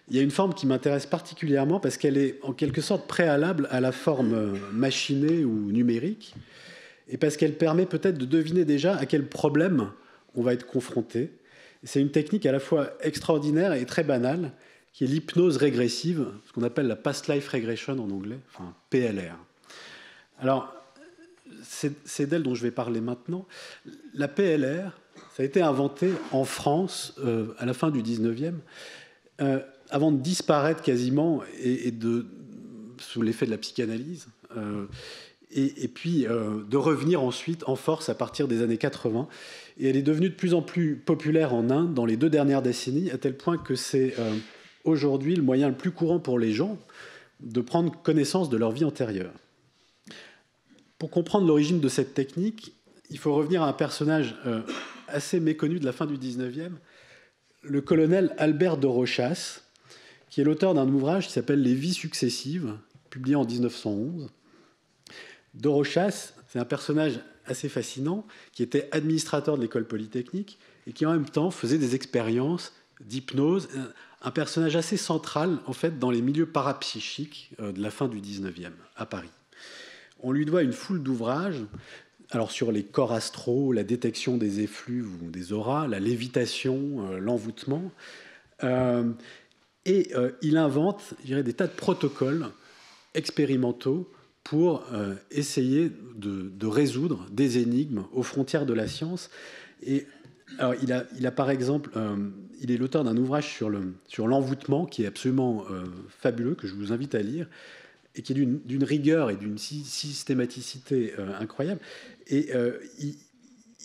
il y a une forme qui m'intéresse particulièrement parce qu'elle est en quelque sorte préalable à la forme machinée ou numérique, et parce qu'elle permet peut-être de deviner déjà à quel problème on va être confronté. C'est une technique à la fois extraordinaire et très banale, qui est l'hypnose régressive, ce qu'on appelle la past life regression en anglais, enfin PLR. Alors, c'est d'elle dont je vais parler maintenant. La PLR, ça a été inventé en France à la fin du 19e, avant de disparaître quasiment et sous l'effet de la psychanalyse, et puis de revenir ensuite en force à partir des années 80. Et elle est devenue de plus en plus populaire en Inde dans les 2 dernières décennies, à tel point que c'est aujourd'hui le moyen le plus courant pour les gens de prendre connaissance de leur vie antérieure. Pour comprendre l'origine de cette technique, il faut revenir à un personnage assez méconnu de la fin du 19e, le colonel Albert de Rochas, qui est l'auteur d'un ouvrage qui s'appelle « Les vies successives », publié en 1911. De Rochas, c'est un personnage assez fascinant, qui était administrateur de l'école polytechnique et qui en même temps faisait des expériences d'hypnose, un personnage assez central en fait dans les milieux parapsychiques de la fin du 19e à Paris. On lui doit une foule d'ouvrages, alors sur les corps astraux, la détection des effluves ou des auras, la lévitation, l'envoûtement, et il invente, je dirais, des tas de protocoles expérimentaux pour essayer de résoudre des énigmes aux frontières de la science. Et alors, il a par exemple, il est l'auteur d'un ouvrage sur l'envoûtement qui est absolument fabuleux, que je vous invite à lire. et qui est d'une rigueur et d'une systématicité incroyable. Et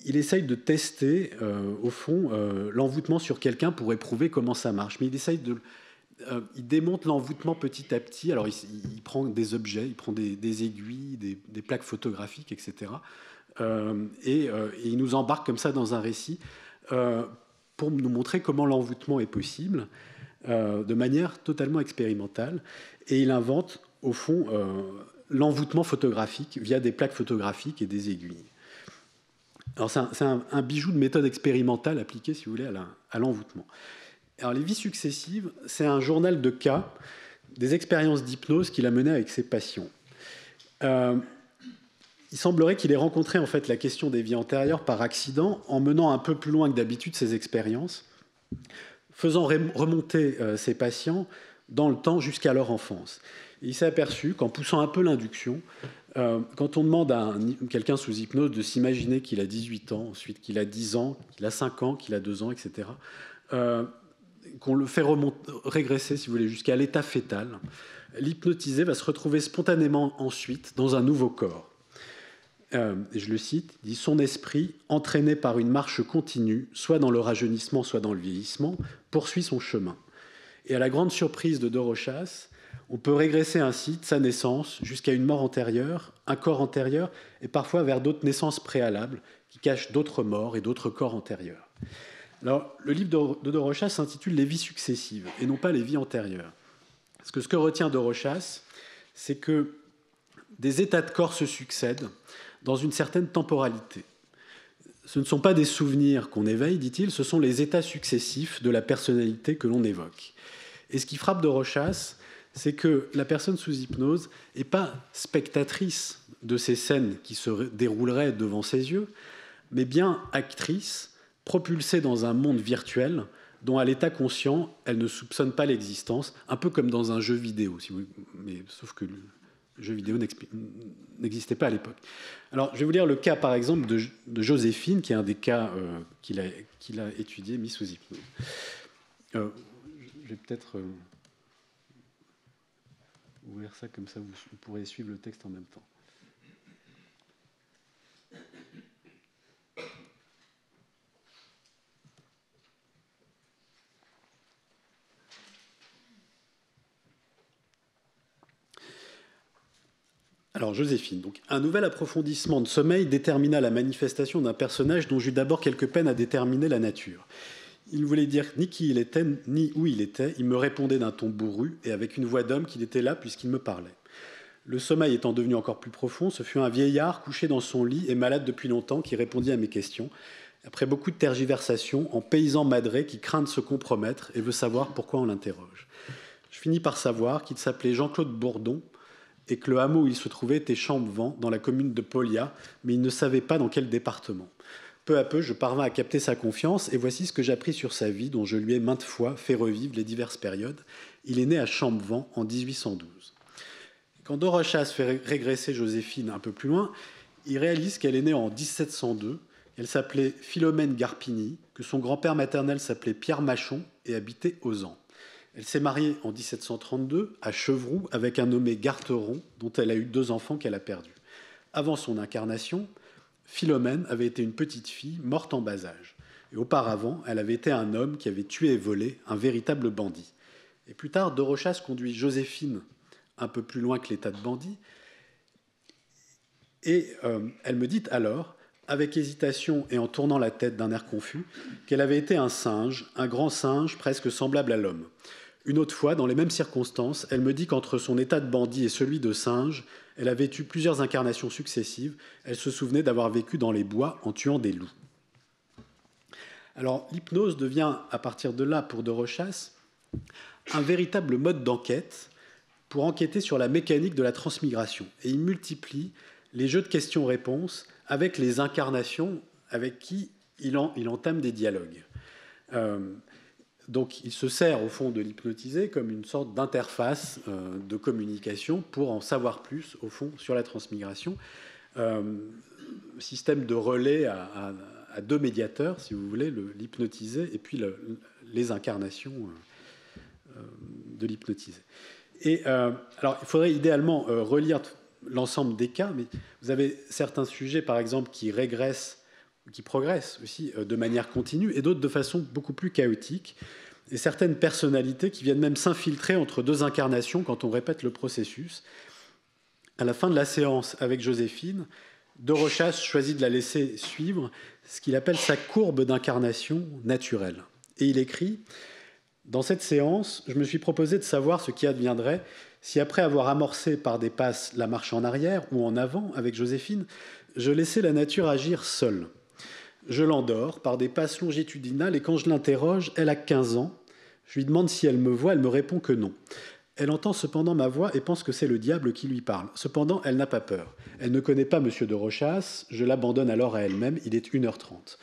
il essaye de tester, au fond, l'envoûtement sur quelqu'un pour éprouver comment ça marche. Mais il démonte l'envoûtement petit à petit. Alors, il prend des objets, il prend des aiguilles, des plaques photographiques, etc. Et il nous embarque comme ça dans un récit pour nous montrer comment l'envoûtement est possible de manière totalement expérimentale. Et il invente, au fond, l'envoûtement photographique via des plaques photographiques et des aiguilles. Alors, c'est un bijou de méthode expérimentale appliquée, si vous voulez, à l'envoûtement. Alors, les vies successives, c'est un journal de cas des expériences d'hypnose qu'il a menées avec ses patients. Il semblerait qu'il ait rencontré en fait la question des vies antérieures par accident en menant un peu plus loin que d'habitude ses expériences, faisant remonter ses patients dans le temps jusqu'à leur enfance. Et il s'est aperçu qu'en poussant un peu l'induction, quand on demande à quelqu'un sous hypnose de s'imaginer qu'il a 18 ans, ensuite qu'il a 10 ans, qu'il a 5 ans, qu'il a 2 ans, etc., qu'on le fait régresser, si vous voulez, jusqu'à l'état fœtal, l'hypnotisé va se retrouver spontanément ensuite dans un nouveau corps. Et je le cite, il dit « Son esprit, entraîné par une marche continue, soit dans le rajeunissement, soit dans le vieillissement, poursuit son chemin. » Et à la grande surprise de Dorochas, on peut régresser ainsi de sa naissance jusqu'à une mort antérieure, un corps antérieur, et parfois vers d'autres naissances préalables qui cachent d'autres morts et d'autres corps antérieurs. Alors, le livre de Dorochas s'intitule « Les vies successives » et non pas « Les vies antérieures ». Parce que ce que retient Dorochas, c'est que des états de corps se succèdent dans une certaine temporalité. Ce ne sont pas des souvenirs qu'on éveille, dit-il, ce sont les états successifs de la personnalité que l'on évoque. Et ce qui frappe Dorochas, c'est que la personne sous hypnose n'est pas spectatrice de ces scènes qui se dérouleraient devant ses yeux, mais bien actrice, propulsée dans un monde virtuel dont à l'état conscient, elle ne soupçonne pas l'existence, un peu comme dans un jeu vidéo, si vous... mais sauf que le jeu vidéo n'existait pas à l'époque. Alors, je vais vous lire le cas, par exemple, de Joséphine, qui est un des cas qu'il a étudié, mis sous hypnose. Je vais peut-être ouvrir ça, comme ça vous pourrez suivre le texte en même temps. Alors, Joséphine, donc, un nouvel approfondissement de sommeil détermina la manifestation d'un personnage dont j'eus d'abord quelque peine à déterminer la nature. Il ne voulait dire ni qui il était, ni où il était. Il me répondait d'un ton bourru et avec une voix d'homme qu'il était là puisqu'il me parlait. Le sommeil étant devenu encore plus profond, ce fut un vieillard couché dans son lit et malade depuis longtemps qui répondit à mes questions, après beaucoup de tergiversations, en paysan madré qui craint de se compromettre et veut savoir pourquoi on l'interroge. Je finis par savoir qu'il s'appelait Jean-Claude Bourdon, et que le hameau où il se trouvait était Champvent, dans la commune de Paulias, mais il ne savait pas dans quel département. Peu à peu, je parvins à capter sa confiance, et voici ce que j'appris sur sa vie, dont je lui ai maintes fois fait revivre les diverses périodes. Il est né à Champvent en 1812. Quand Dorochas fait régresser Joséphine un peu plus loin, il réalise qu'elle est née en 1702. Elle s'appelait Philomène Garpini, que son grand-père maternel s'appelait Pierre Machon et habitait Ozan. Elle s'est mariée en 1732 à Chevroux avec un nommé Garteron, dont elle a eu 2 enfants qu'elle a perdus. Avant son incarnation, Philomène avait été une petite fille morte en bas âge. Et auparavant, elle avait été un homme qui avait tué et volé, un véritable bandit. Et plus tard, Dorochas conduit Joséphine un peu plus loin que l'état de bandit. Et elle me dit alors, avec hésitation et en tournant la tête d'un air confus, qu'elle avait été un singe, un grand singe presque semblable à l'homme. Une autre fois, dans les mêmes circonstances, elle me dit qu'entre son état de bandit et celui de singe, elle avait eu plusieurs incarnations successives. Elle se souvenait d'avoir vécu dans les bois en tuant des loups. Alors, l'hypnose devient, à partir de là, pour Dorochas, un véritable mode d'enquête pour enquêter sur la mécanique de la transmigration. Et il multiplie les jeux de questions-réponses avec les incarnations avec qui il entame des dialogues. Donc, il se sert, au fond, de l'hypnotisé comme une sorte d'interface de communication pour en savoir plus, au fond, sur la transmigration. Système de relais à 2 médiateurs, si vous voulez, l'hypnotisé et puis les incarnations de l'hypnotisé. Et alors, il faudrait idéalement relire l'ensemble des cas, mais vous avez certains sujets, par exemple, qui régressent, qui progressent aussi de manière continue, et d'autres de façon beaucoup plus chaotique, et certaines personnalités qui viennent même s'infiltrer entre deux incarnations quand on répète le processus. À la fin de la séance avec Joséphine, de Rochas choisit de la laisser suivre ce qu'il appelle sa courbe d'incarnation naturelle. Et il écrit « Dans cette séance, je me suis proposé de savoir ce qui adviendrait si, après avoir amorcé par des passes la marche en arrière ou en avant avec Joséphine, je laissais la nature agir seule. Je l'endors par des passes longitudinales et quand je l'interroge, elle a 15 ans. Je lui demande si elle me voit, elle me répond que non. Elle entend cependant ma voix et pense que c'est le diable qui lui parle. Cependant, elle n'a pas peur. Elle ne connaît pas M. de Rochas, je l'abandonne alors à elle-même, il est 1h30.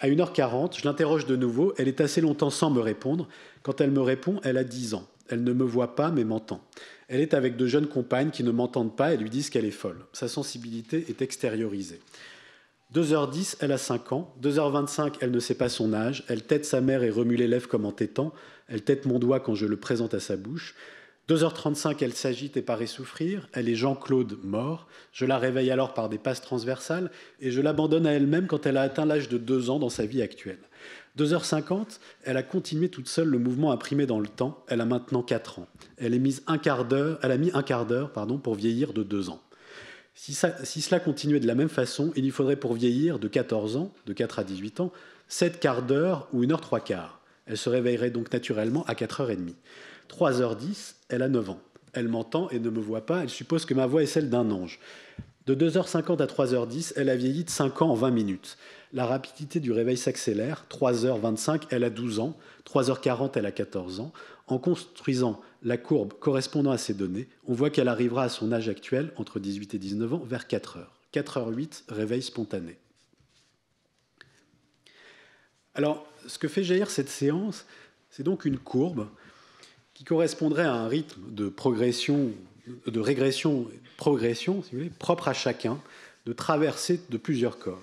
À 1h40, je l'interroge de nouveau, elle est assez longtemps sans me répondre. Quand elle me répond, elle a 10 ans. Elle ne me voit pas, mais m'entend. Elle est avec de jeunes compagnes qui ne m'entendent pas et lui disent qu'elle est folle. Sa sensibilité est extériorisée. 2h10, elle a 5 ans. 2h25, elle ne sait pas son âge. Elle tête sa mère et remue les lèvres comme en tétant. Elle tête mon doigt quand je le présente à sa bouche. 2h35, elle s'agite et paraît souffrir. Elle est Jean-Claude mort. Je la réveille alors par des passes transversales et je l'abandonne à elle-même quand elle a atteint l'âge de 2 ans dans sa vie actuelle. 2h50, elle a continué toute seule le mouvement imprimé dans le temps. Elle a maintenant 4 ans. Elle a mis un quart d'heure pour vieillir de 2 ans. Si cela continuait de la même façon, il y faudrait pour vieillir de 14 ans, de 4 à 18 ans, 7 quarts d'heure ou 1h 3/4. Elle se réveillerait donc naturellement à 4h30. 3h10, elle a 9 ans. Elle m'entend et ne me voit pas. Elle suppose que ma voix est celle d'un ange. De 2h50 à 3h10, elle a vieilli de 5 ans en 20 minutes. La rapidité du réveil s'accélère. 3h25, elle a 12 ans. 3h40, elle a 14 ans. En construisant la courbe correspondant à ces données, on voit qu'elle arrivera à son âge actuel, entre 18 et 19 ans, vers 4h. 4h08, réveil spontané. Alors, ce que fait jaillir cette séance, c'est donc une courbe qui correspondrait à un rythme de progression, de régression, progression, si vous voulez, propre à chacun, de traversée de plusieurs corps.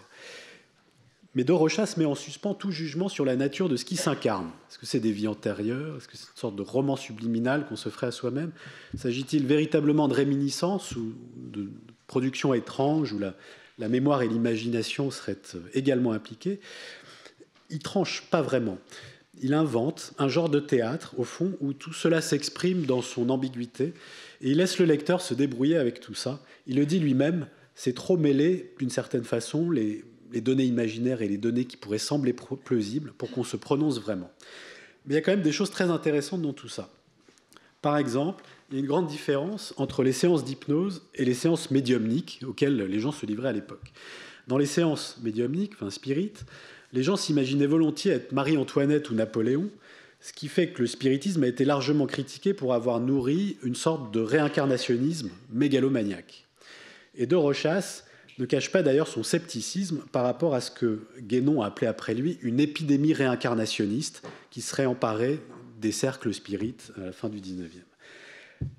Mais de Rochas met en suspens tout jugement sur la nature de ce qui s'incarne. Est-ce que c'est des vies antérieures? Est-ce que c'est une sorte de roman subliminal qu'on se ferait à soi-même? S'agit-il véritablement de réminiscence ou de production étrange où la mémoire et l'imagination seraient également impliquées? Il tranche pas vraiment. Il invente un genre de théâtre, au fond, où tout cela s'exprime dans son ambiguïté, et il laisse le lecteur se débrouiller avec tout ça. Il le dit lui-même, c'est trop mêlé, d'une certaine façon, les données imaginaires et les données qui pourraient sembler plausibles pour qu'on se prononce vraiment. Mais il y a quand même des choses très intéressantes dans tout ça. Par exemple, il y a une grande différence entre les séances d'hypnose et les séances médiumniques auxquelles les gens se livraient à l'époque. Dans les séances médiumniques, enfin spirites, les gens s'imaginaient volontiers être Marie-Antoinette ou Napoléon, ce qui fait que le spiritisme a été largement critiqué pour avoir nourri une sorte de réincarnationnisme mégalomaniaque. Et de Rochas ne cache pas d'ailleurs son scepticisme par rapport à ce que Guénon a appelé après lui une épidémie réincarnationniste qui serait emparée des cercles spirites à la fin du XIXe.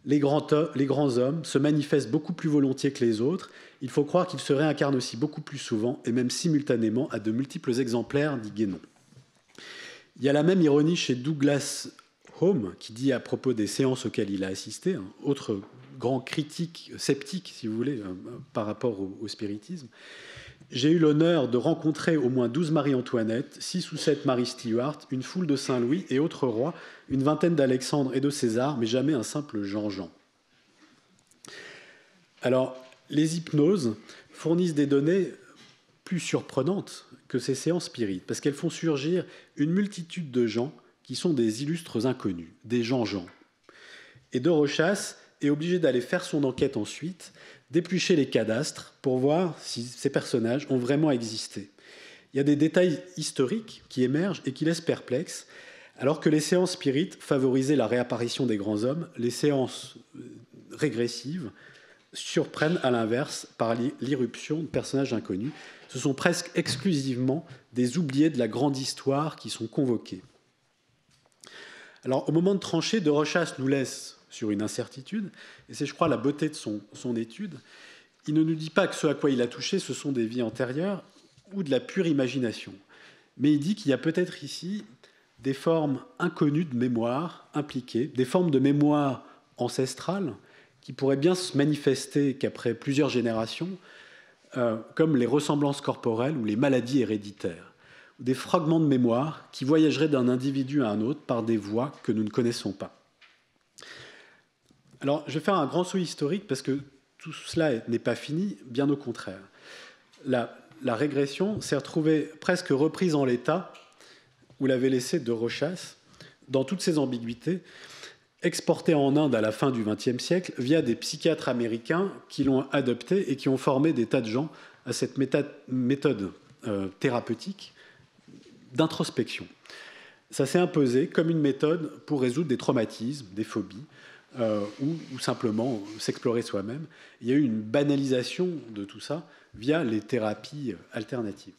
Les grands hommes se manifestent beaucoup plus volontiers que les autres. Il faut croire qu'ils se réincarnent aussi beaucoup plus souvent et même simultanément à de multiples exemplaires, dit Guénon. Il y a la même ironie chez Douglas Home, qui dit à propos des séances auxquelles il a assisté, un autre grand critique, sceptique, si vous voulez, par rapport au spiritisme. J'ai eu l'honneur de rencontrer au moins 12 Marie-Antoinette, 6 ou 7 Marie Stuart, une foule de Saint-Louis et autres rois, une vingtaine d'Alexandre et de César, mais jamais un simple Jean-Jean. Alors, les hypnoses fournissent des données plus surprenantes que ces séances spirites, parce qu'elles font surgir une multitude de gens qui sont des illustres inconnus, des Jean-Jean. Et de Rochas est obligé d'aller faire son enquête ensuite, d'éplucher les cadastres pour voir si ces personnages ont vraiment existé. Il y a des détails historiques qui émergent et qui laissent perplexes. Alors que les séances spirites favorisaient la réapparition des grands hommes, les séances régressives surprennent à l'inverse par l'irruption de personnages inconnus. Ce sont presque exclusivement des oubliés de la grande histoire qui sont convoqués. Alors, au moment de trancher, de Rochas nous laisse sur une incertitude, et c'est, je crois, la beauté de son étude. Il ne nous dit pas que ce à quoi il a touché, ce sont des vies antérieures ou de la pure imagination. Mais il dit qu'il y a peut-être ici des formes inconnues de mémoire impliquées, des formes de mémoire ancestrales qui pourraient bien se manifester qu'après plusieurs générations, comme les ressemblances corporelles ou les maladies héréditaires, ou des fragments de mémoire qui voyageraient d'un individu à un autre par des voies que nous ne connaissons pas. Alors, je vais faire un grand saut historique parce que tout cela n'est pas fini, bien au contraire. La régression s'est retrouvée presque reprise en l'état où l'avait laissée de Rochas, dans toutes ses ambiguïtés, exportée en Inde à la fin du XXe siècle via des psychiatres américains qui l'ont adoptée et qui ont formé des tas de gens à cette méthode thérapeutique d'introspection. Ça s'est imposé comme une méthode pour résoudre des traumatismes, des phobies, ou simplement s'explorer soi-même. Il y a eu une banalisation de tout ça via les thérapies alternatives.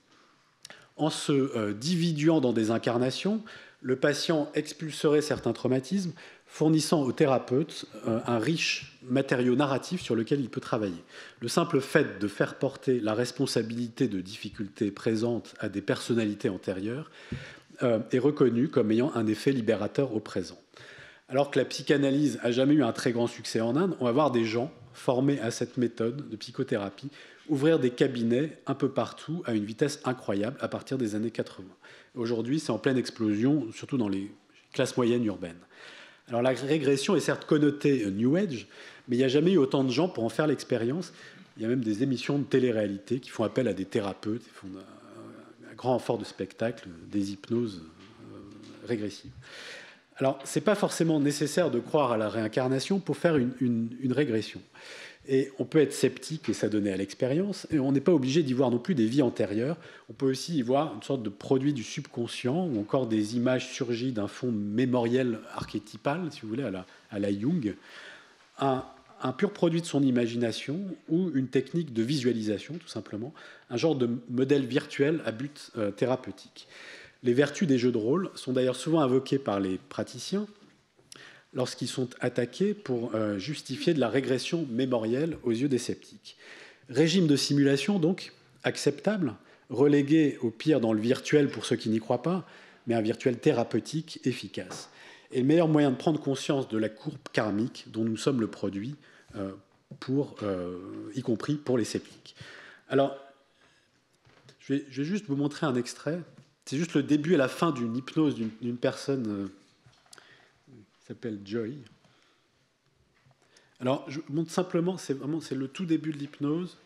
En se dividuant dans des incarnations, le patient expulserait certains traumatismes, fournissant au thérapeute un riche matériau narratif sur lequel il peut travailler. Le simple fait de faire porter la responsabilité de difficultés présentes à des personnalités antérieures est reconnu comme ayant un effet libérateur au présent. Alors que la psychanalyse n'a jamais eu un très grand succès en Inde, on va voir des gens formés à cette méthode de psychothérapie ouvrir des cabinets un peu partout à une vitesse incroyable à partir des années 80. Aujourd'hui, c'est en pleine explosion, surtout dans les classes moyennes urbaines. Alors la régression est certes connotée New Age, mais il n'y a jamais eu autant de gens pour en faire l'expérience. Il y a même des émissions de télé-réalité qui font appel à des thérapeutes, qui font un grand effort de spectacle, des hypnoses régressives. Alors, ce n'est pas forcément nécessaire de croire à la réincarnation pour faire une régression. Et on peut être sceptique et s'adonner à l'expérience, et on n'est pas obligé d'y voir non plus des vies antérieures. On peut aussi y voir une sorte de produit du subconscient, ou encore des images surgies d'un fond mémoriel archétypal, si vous voulez, à la Jung, un pur produit de son imagination, ou une technique de visualisation, tout simplement, un genre de modèle virtuel à but thérapeutique. Les vertus des jeux de rôle sont d'ailleurs souvent invoquées par les praticiens lorsqu'ils sont attaqués pour justifier de la régression mémorielle aux yeux des sceptiques. Régime de simulation, donc, acceptable, relégué au pire dans le virtuel pour ceux qui n'y croient pas, mais un virtuel thérapeutique efficace. Et le meilleur moyen de prendre conscience de la courbe karmique dont nous sommes le produit, y compris pour les sceptiques. Alors, je vais juste vous montrer un extrait. C'est juste le début et la fin d'une hypnose d'une personne qui s'appelle Joy. Alors, je montre simplement, c'est le tout début de l'hypnose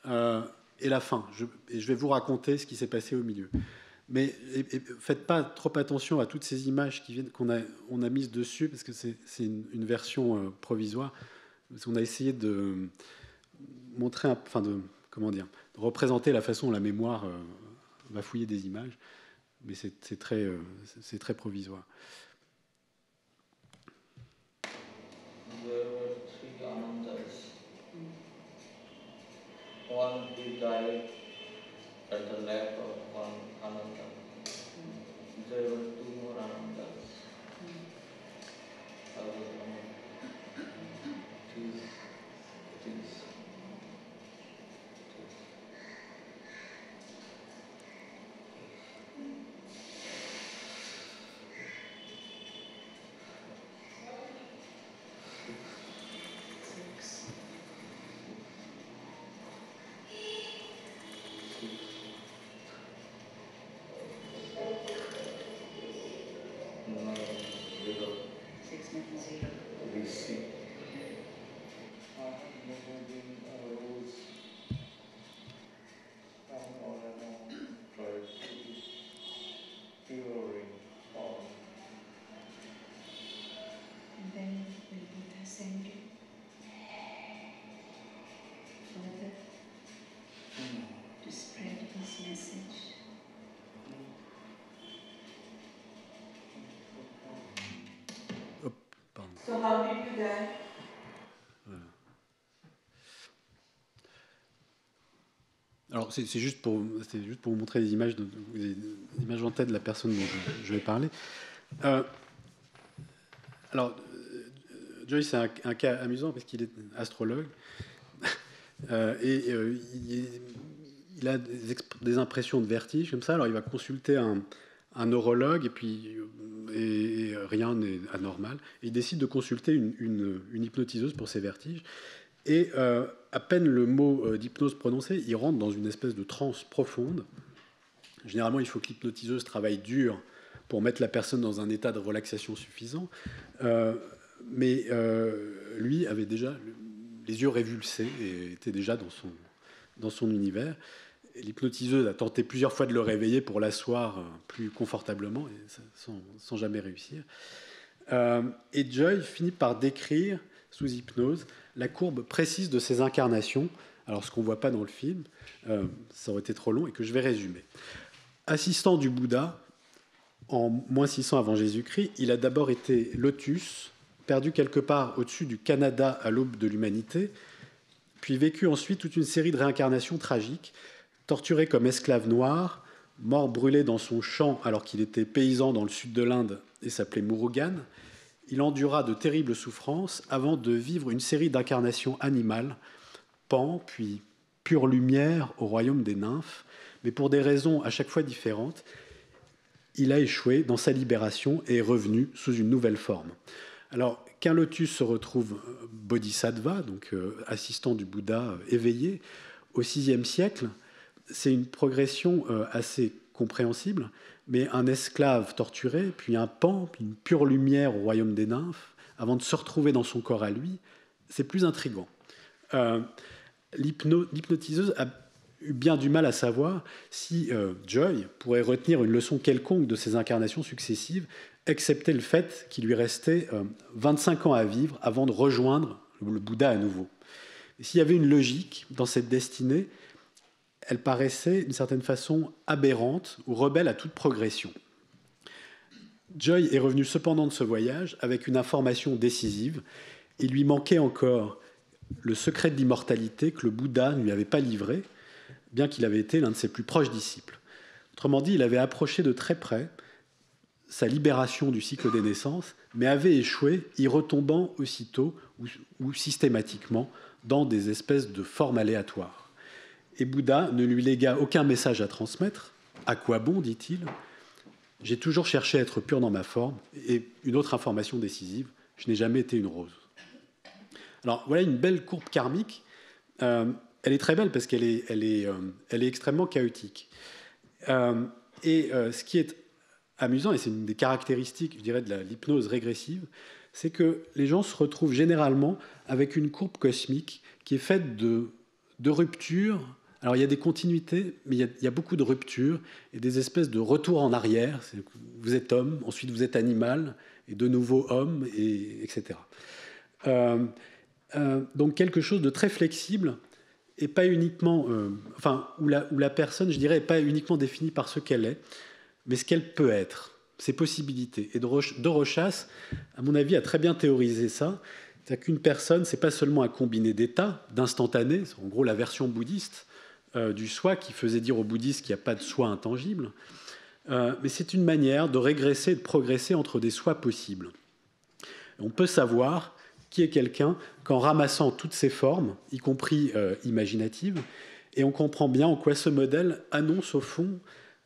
et la fin. Et je vais vous raconter ce qui s'est passé au milieu. Mais faites pas trop attention à toutes ces images qu'on a mises dessus, parce que c'est une version provisoire. Parce qu'on a essayé de montrer, de représenter la façon dont la mémoire va fouiller des images, mais c'est très provisoire. There were 3 Anandas. One he died at the lap of one Ananda. There were 2 more Anandas. So how did you die? Alors, c'est juste pour vous montrer des images en tête de la personne dont je vais parler. Alors, Joy, c'est un cas amusant parce qu'il est astrologue et il a des impressions de vertige comme ça. Alors, il va consulter un neurologue, et rien n'est anormal. Et il décide de consulter une hypnotiseuse pour ses vertiges. Et à peine le mot d'hypnose prononcé, il rentre dans une espèce de transe profonde. Généralement, il faut que l'hypnotiseuse travaille dur pour mettre la personne dans un état de relaxation suffisant. Mais lui avait déjà les yeux révulsés et était déjà dans son univers. L'hypnotiseuse a tenté plusieurs fois de le réveiller pour l'asseoir plus confortablement, et sans jamais réussir. Et Joy finit par décrire, sous hypnose, la courbe précise de ses incarnations. Alors, ce qu'on ne voit pas dans le film, ça aurait été trop long, et que je vais résumer. Assistant du Bouddha, en moins 600 avant Jésus-Christ, il a d'abord été lotus, perdu quelque part au-dessus du Canada à l'aube de l'humanité, puis vécu ensuite toute une série de réincarnations tragiques, torturé comme esclave noir, mort brûlé dans son champ alors qu'il était paysan dans le sud de l'Inde et s'appelait Murugan. Il endura de terribles souffrances avant de vivre une série d'incarnations animales, Pan, puis pure lumière au royaume des nymphes, mais pour des raisons à chaque fois différentes, il a échoué dans sa libération et est revenu sous une nouvelle forme. Alors, qu'un lotus se retrouve bodhisattva, donc assistant du Bouddha éveillé, au VIe siècle, c'est une progression assez compréhensible, mais un esclave torturé, puis un Pan, puis une pure lumière au royaume des nymphes, avant de se retrouver dans son corps à lui, c'est plus intriguant. L'hypnotiseuse a eu bien du mal à savoir si Joy pourrait retenir une leçon quelconque de ses incarnations successives, excepté le fait qu'il lui restait 25 ans à vivre avant de rejoindre le Bouddha à nouveau. Et s'il y avait une logique dans cette destinée, elle paraissait d'une certaine façon aberrante ou rebelle à toute progression. Joy est revenu cependant de ce voyage avec une information décisive. Il lui manquait encore le secret de l'immortalité que le Bouddha ne lui avait pas livré, bien qu'il avait été l'un de ses plus proches disciples. Autrement dit, il avait approché de très près sa libération du cycle des naissances, mais avait échoué, y retombant aussitôt ou systématiquement dans des espèces de formes aléatoires. Et Bouddha ne lui légua aucun message à transmettre. À quoi bon, dit-il ? J'ai toujours cherché à être pur dans ma forme. Et une autre information décisive, je n'ai jamais été une rose. Alors voilà une belle courbe karmique. Elle est très belle parce qu'elle est extrêmement chaotique. Ce qui est amusant, et c'est une des caractéristiques, je dirais, de l'hypnose régressive, c'est que les gens se retrouvent généralement avec une courbe cosmique qui est faite de ruptures. Alors il y a des continuités, mais il y a beaucoup de ruptures et des espèces de retours en arrière. Vous êtes homme, ensuite vous êtes animal, et de nouveau homme, etc. Donc quelque chose de très flexible et pas uniquement, où la personne, je dirais, n'est pas uniquement définie par ce qu'elle est, mais ce qu'elle peut être, ses possibilités. Et de Rochas, à mon avis, a très bien théorisé ça. C'est-à-dire qu'une personne, ce n'est pas seulement un combiné d'états, d'instantanés, en gros la version bouddhiste du soi qui faisait dire aux bouddhistes qu'il n'y a pas de soi intangible, mais c'est une manière de régresser et de progresser entre des soi possibles. On peut savoir qui est quelqu'un qu'en ramassant toutes ces formes, y compris imaginatives, et on comprend bien en quoi ce modèle annonce au fond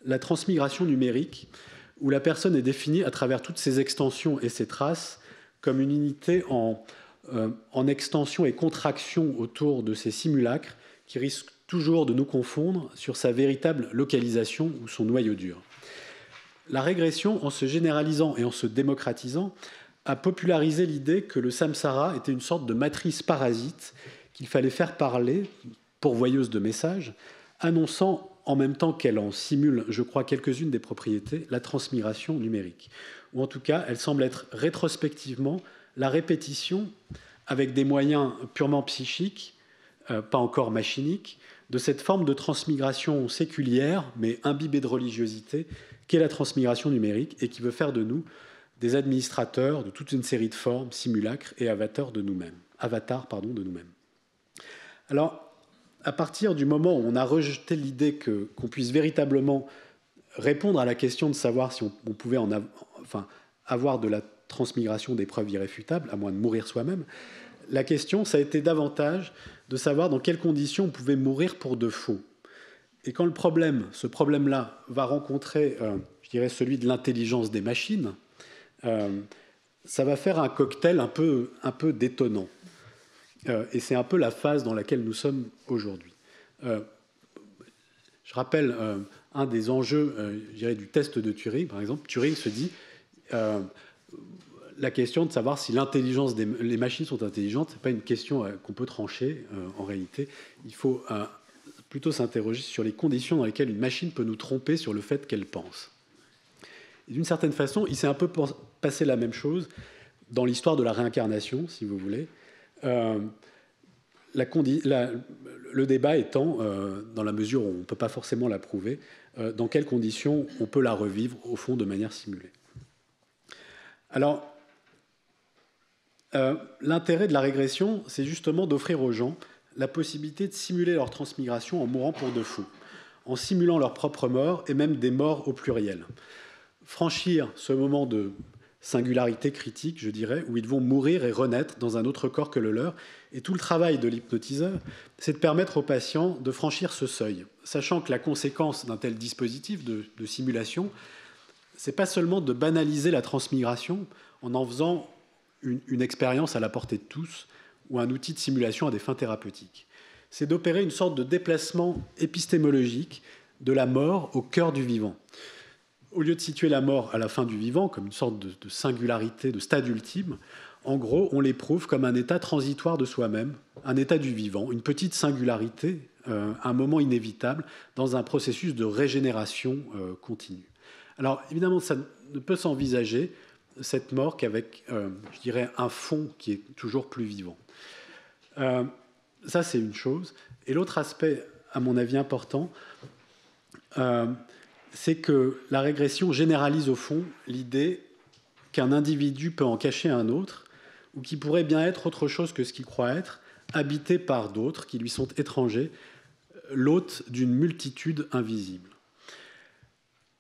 la transmigration numérique, où la personne est définie à travers toutes ses extensions et ses traces comme une unité en extension et contraction autour de ces simulacres qui risquent toujours de nous confondre sur sa véritable localisation ou son noyau dur. La régression, en se généralisant et en se démocratisant, a popularisé l'idée que le samsara était une sorte de matrice parasite qu'il fallait faire parler, pourvoyeuse de messages, annonçant en même temps qu'elle en simule, je crois, quelques-unes des propriétés, la transmigration numérique. Ou en tout cas, elle semble être rétrospectivement la répétition, avec des moyens purement psychiques, pas encore machiniques, de cette forme de transmigration séculière, mais imbibée de religiosité, qu'est la transmigration numérique, et qui veut faire de nous des administrateurs de toute une série de formes, simulacres et avatars de nous-mêmes. Alors, à partir du moment où on a rejeté l'idée qu'on puisse véritablement répondre à la question de savoir si on pouvait avoir de la transmigration des preuves irréfutables, à moins de mourir soi-même, la question, ça a été davantage de savoir dans quelles conditions on pouvait mourir pour de faux. Et quand ce problème-là va rencontrer, je dirais, celui de l'intelligence des machines, ça va faire un cocktail un peu détonnant. Et c'est un peu la phase dans laquelle nous sommes aujourd'hui. Je rappelle un des enjeux, je dirais, du test de Turing, par exemple. Turing se dit la question de savoir si les machines sont intelligentes, ce n'est pas une question qu'on peut trancher en réalité. Il faut plutôt s'interroger sur les conditions dans lesquelles une machine peut nous tromper sur le fait qu'elle pense. D'une certaine façon, il s'est un peu passé la même chose dans l'histoire de la réincarnation, si vous voulez. Le débat étant, dans la mesure où on ne peut pas forcément la prouver, dans quelles conditions on peut la revivre, au fond, de manière simulée. Alors, l'intérêt de la régression, c'est justement d'offrir aux gens la possibilité de simuler leur transmigration en mourant pour de faux, en simulant leur propre mort, et même des morts au pluriel. Franchir ce moment de singularité critique, je dirais, où ils vont mourir et renaître dans un autre corps que le leur. Et tout le travail de l'hypnotiseur, c'est de permettre aux patients de franchir ce seuil, sachant que la conséquence d'un tel dispositif de simulation, c'est pas seulement de banaliser la transmigration en faisant une expérience à la portée de tous ou un outil de simulation à des fins thérapeutiques. C'est d'opérer une sorte de déplacement épistémologique de la mort au cœur du vivant. Au lieu de situer la mort à la fin du vivant comme une sorte de singularité, de stade ultime, en gros, on l'éprouve comme un état transitoire de soi-même, un état du vivant, une petite singularité, un moment inévitable dans un processus de régénération continue. Alors, évidemment, ça ne peut s'envisager, cette mort, qu'avec, je dirais, un fond qui est toujours plus vivant. Ça, c'est une chose. Et l'autre aspect, à mon avis, important, c'est que la régression généralise au fond l'idée qu'un individu peut en cacher un autre, ou qui pourrait bien être autre chose que ce qu'il croit être, habité par d'autres qui lui sont étrangers, l'hôte d'une multitude invisible.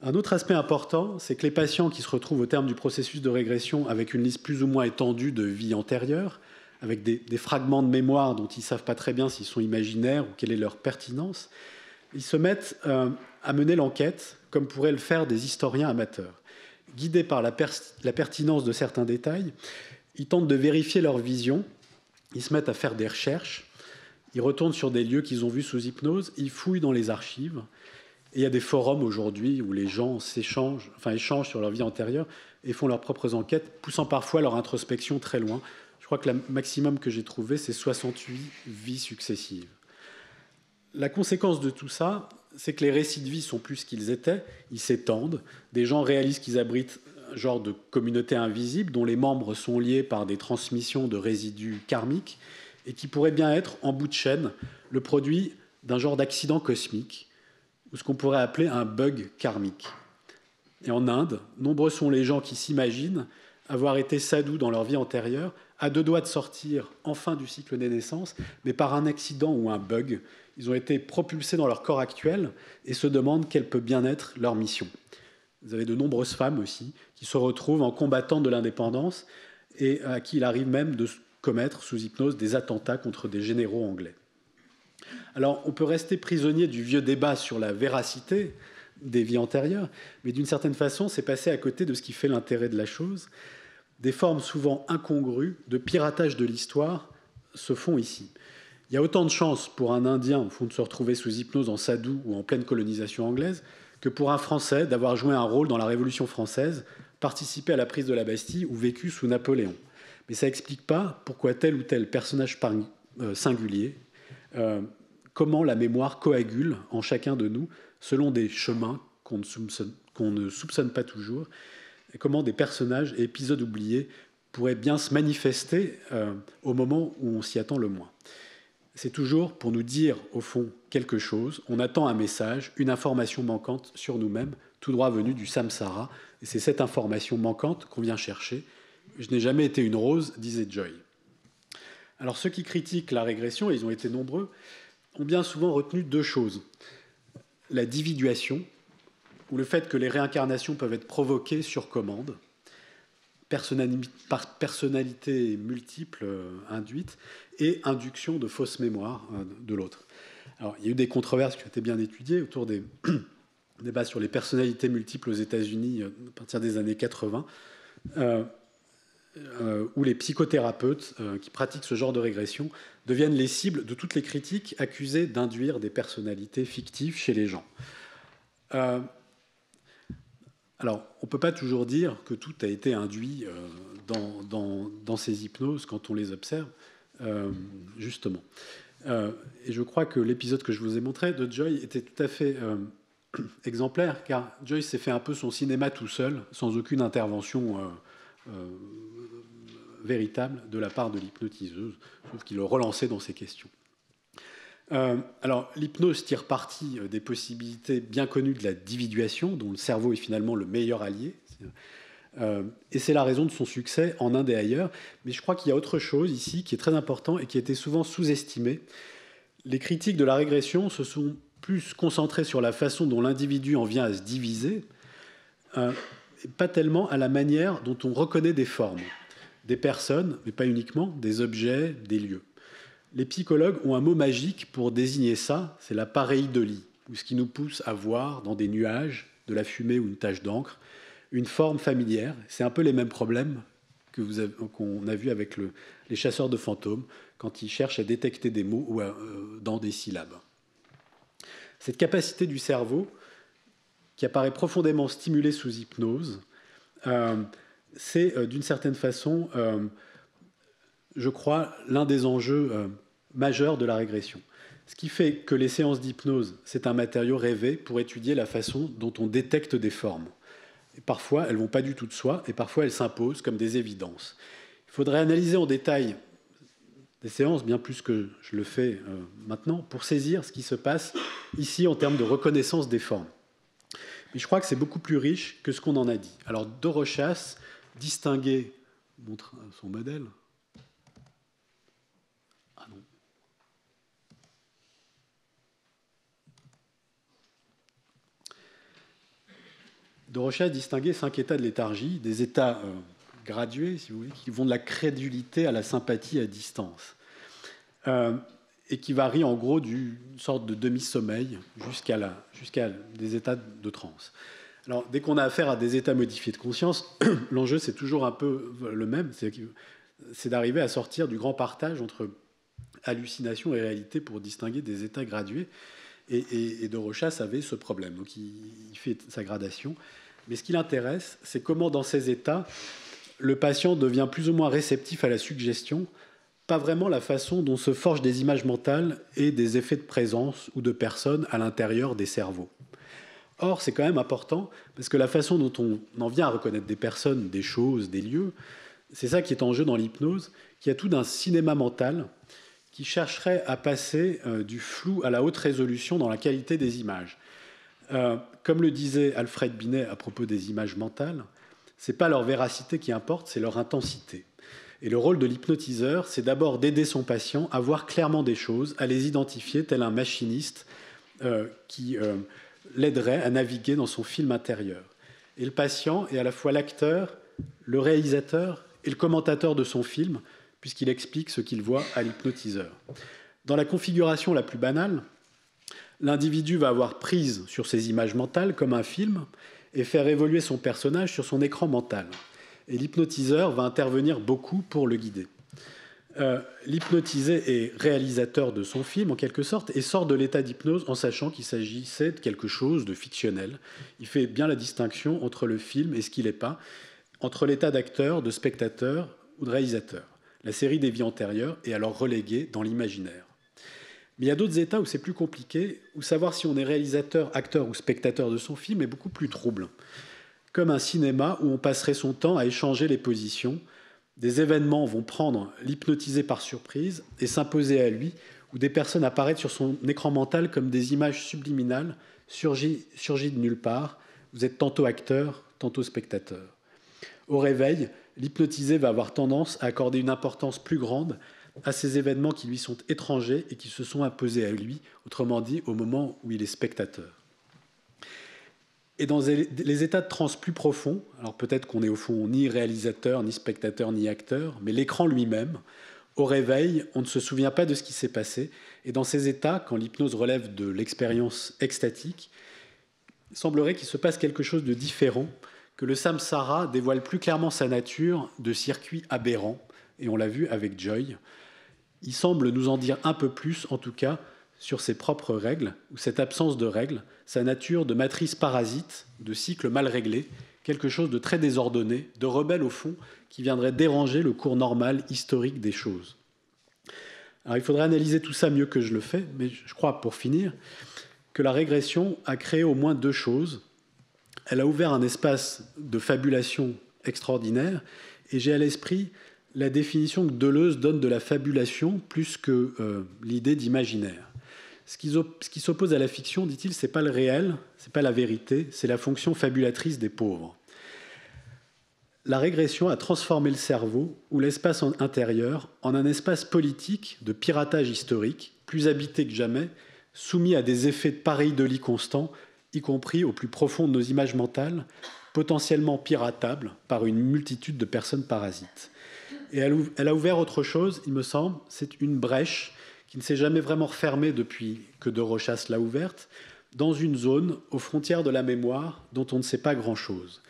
Un autre aspect important, c'est que les patients qui se retrouvent au terme du processus de régression avec une liste plus ou moins étendue de vies antérieures, avec des fragments de mémoire dont ils ne savent pas très bien s'ils sont imaginaires ou quelle est leur pertinence, ils se mettent à mener l'enquête comme pourraient le faire des historiens amateurs. Guidés par la pertinence de certains détails, ils tentent de vérifier leur vision, ils se mettent à faire des recherches, ils retournent sur des lieux qu'ils ont vus sous hypnose, ils fouillent dans les archives. Et il y a des forums aujourd'hui où les gens échangent sur leur vie antérieure et font leurs propres enquêtes, poussant parfois leur introspection très loin. Je crois que le maximum que j'ai trouvé, c'est 68 vies successives. La conséquence de tout ça, c'est que les récits de vie sont plus ce qu'ils étaient, ils s'étendent. Des gens réalisent qu'ils abritent un genre de communauté invisible dont les membres sont liés par des transmissions de résidus karmiques et qui pourrait bien être, en bout de chaîne, le produit d'un genre d'accident cosmique ou ce qu'on pourrait appeler un bug karmique. Et en Inde, nombreux sont les gens qui s'imaginent avoir été sadhus dans leur vie antérieure, à deux doigts de sortir enfin du cycle des naissances, mais par un accident ou un bug, ils ont été propulsés dans leur corps actuel et se demandent quelle peut bien être leur mission. Vous avez de nombreuses femmes aussi qui se retrouvent en combattant de l'indépendance et à qui il arrive même de commettre sous hypnose des attentats contre des généraux anglais. Alors, on peut rester prisonnier du vieux débat sur la véracité des vies antérieures, mais d'une certaine façon, c'est passer à côté de ce qui fait l'intérêt de la chose. Des formes souvent incongrues de piratage de l'histoire se font ici. Il y a autant de chances pour un Indien, au fond, de se retrouver sous hypnose en Sadou ou en pleine colonisation anglaise, que pour un Français d'avoir joué un rôle dans la Révolution française, participé à la prise de la Bastille ou vécu sous Napoléon. Mais ça n'explique pas pourquoi tel ou tel personnage singulier, comment la mémoire coagule en chacun de nous selon des chemins qu'on ne soupçonne pas toujours, et comment des personnages et épisodes oubliés pourraient bien se manifester au moment où on s'y attend le moins. C'est toujours pour nous dire, au fond, quelque chose. On attend un message, une information manquante sur nous-mêmes, tout droit venue du samsara. Et c'est cette information manquante qu'on vient chercher. Je n'ai jamais été une rose, disait Joy. Alors ceux qui critiquent la régression, et ils ont été nombreux, ont bien souvent retenu deux choses. La dividuation, ou le fait que les réincarnations peuvent être provoquées sur commande, par personnalité multiple induite, et induction de fausses mémoires de l'autre. Alors, il y a eu des controverses qui ont été bien étudiées autour des débats sur les personnalités multiples aux États-Unis à partir des années 80, où les psychothérapeutes qui pratiquent ce genre de régression deviennent les cibles de toutes les critiques accusées d'induire des personnalités fictives chez les gens. Alors, on ne peut pas toujours dire que tout a été induit dans ces hypnoses quand on les observe, justement. Et je crois que l'épisode que je vous ai montré de Joy était tout à fait exemplaire, car Joy s'est fait un peu son cinéma tout seul, sans aucune intervention véritable de la part de l'hypnotiseuse, sauf qu'il le relançait dans ses questions. Alors, l'hypnose tire parti des possibilités bien connues de la dividuation, dont le cerveau est finalement le meilleur allié. Et c'est la raison de son succès en Inde et ailleurs. Mais je crois qu'il y a autre chose ici qui est très important et qui a été souvent sous-estimé. Les critiques de la régression se sont plus concentrées sur la façon dont l'individu en vient à se diviser, pas tellement à la manière dont on reconnaît des formes, des personnes, mais pas uniquement, des objets, des lieux. Les psychologues ont un mot magique pour désigner ça, c'est la pareidolie, ou ce qui nous pousse à voir dans des nuages, de la fumée ou une tache d'encre, une forme familière. C'est un peu les mêmes problèmes qu'on a vus avec les chasseurs de fantômes, quand ils cherchent à détecter des mots ou dans des syllabes. Cette capacité du cerveau, qui apparaît profondément stimulée sous hypnose, c'est d'une certaine façon, je crois, l'un des enjeux majeurs de la régression. Ce qui fait que les séances d'hypnose, c'est un matériau rêvé pour étudier la façon dont on détecte des formes. Et parfois, elles ne vont pas du tout de soi, et parfois, elles s'imposent comme des évidences. Il faudrait analyser en détail des séances, bien plus que je le fais maintenant, pour saisir ce qui se passe ici en termes de reconnaissance des formes. Mais je crois que c'est beaucoup plus riche que ce qu'on en a dit. Alors, Dorochasse distinguait, montre son modèle. Ah non. Dorochasse distinguait 5 états de léthargie, des états gradués, si vous voulez, qui vont de la crédulité à la sympathie à distance, et qui varient en gros d'une sorte de demi-sommeil jusqu'à des états de transe. Alors, dès qu'on a affaire à des états modifiés de conscience, l'enjeu, c'est toujours un peu le même, c'est d'arriver à sortir du grand partage entre hallucination et réalité pour distinguer des états gradués. Et Dorochasse avait ce problème. Donc, il fait sa gradation. Mais ce qui l'intéresse, c'est comment, dans ces états, le patient devient plus ou moins réceptif à la suggestion, pas vraiment la façon dont se forgent des images mentales et des effets de présence ou de personnes à l'intérieur des cerveaux. Or, c'est quand même important, parce que la façon dont on en vient à reconnaître des personnes, des choses, des lieux, c'est ça qui est en jeu dans l'hypnose, qui a tout d'un cinéma mental qui chercherait à passer du flou à la haute résolution dans la qualité des images. Comme le disait Alfred Binet à propos des images mentales, ce n'est pas leur véracité qui importe, c'est leur intensité. Et le rôle de l'hypnotiseur, c'est d'abord d'aider son patient à voir clairement des choses, à les identifier tel un machiniste qui l'aiderait à naviguer dans son film intérieur. Et le patient est à la fois l'acteur, le réalisateur et le commentateur de son film, puisqu'il explique ce qu'il voit à l'hypnotiseur. Dans la configuration la plus banale, l'individu va avoir prise sur ses images mentales comme un film et faire évoluer son personnage sur son écran mental. Et l'hypnotiseur va intervenir beaucoup pour le guider. L'hypnotisé est réalisateur de son film, en quelque sorte, et sort de l'état d'hypnose en sachant qu'il s'agissait de quelque chose de fictionnel. Il fait bien la distinction entre le film et ce qu'il n'est pas, entre l'état d'acteur, de spectateur ou de réalisateur. La série des vies antérieures est alors reléguée dans l'imaginaire. Mais il y a d'autres états où c'est plus compliqué, où savoir si on est réalisateur, acteur ou spectateur de son film est beaucoup plus troublant. Comme un cinéma où on passerait son temps à échanger les positions. Des événements vont prendre l'hypnotisé par surprise et s'imposer à lui, où des personnes apparaissent sur son écran mental comme des images subliminales surgies de nulle part. Vous êtes tantôt acteur, tantôt spectateur. Au réveil, l'hypnotisé va avoir tendance à accorder une importance plus grande à ces événements qui lui sont étrangers et qui se sont imposés à lui, autrement dit, au moment où il est spectateur. Et dans les états de transe plus profonds, alors peut-être qu'on est au fond ni réalisateur, ni spectateur, ni acteur, mais l'écran lui-même, Au réveil, on ne se souvient pas de ce qui s'est passé. Et dans ces états, quand l'hypnose relève de l'expérience extatique, il semblerait qu'il se passe quelque chose de différent, que le samsara dévoile plus clairement sa nature de circuit aberrant. Et on l'a vu avec Joy. Il semble nous en dire un peu plus, en tout cas, sur ses propres règles, ou cette absence de règles, sa nature de matrice parasite, de cycle mal réglé, quelque chose de très désordonné, de rebelle au fond, qui viendrait déranger le cours normal, historique des choses. Alors il faudrait analyser tout ça mieux que je le fais, mais je crois, pour finir, que la régression a créé au moins deux choses. Elle a ouvert un espace de fabulation extraordinaire, et j'ai à l'esprit la définition que Deleuze donne de la fabulation plus que l'idée d'imaginaire. Ce qui s'oppose à la fiction, dit-il, c'est pas le réel, c'est pas la vérité, c'est la fonction fabulatrice des pauvres. La régression a transformé le cerveau ou l'espace intérieur en un espace politique de piratage historique, plus habité que jamais, soumis à des effets de pareidolie constants, y compris au plus profond de nos images mentales, potentiellement piratables par une multitude de personnes parasites. Et elle a ouvert autre chose, il me semble, c'est une brèche qui ne s'est jamais vraiment refermée depuis que De Rochas l'a ouverte, dans une zone aux frontières de la mémoire dont on ne sait pas grand-chose.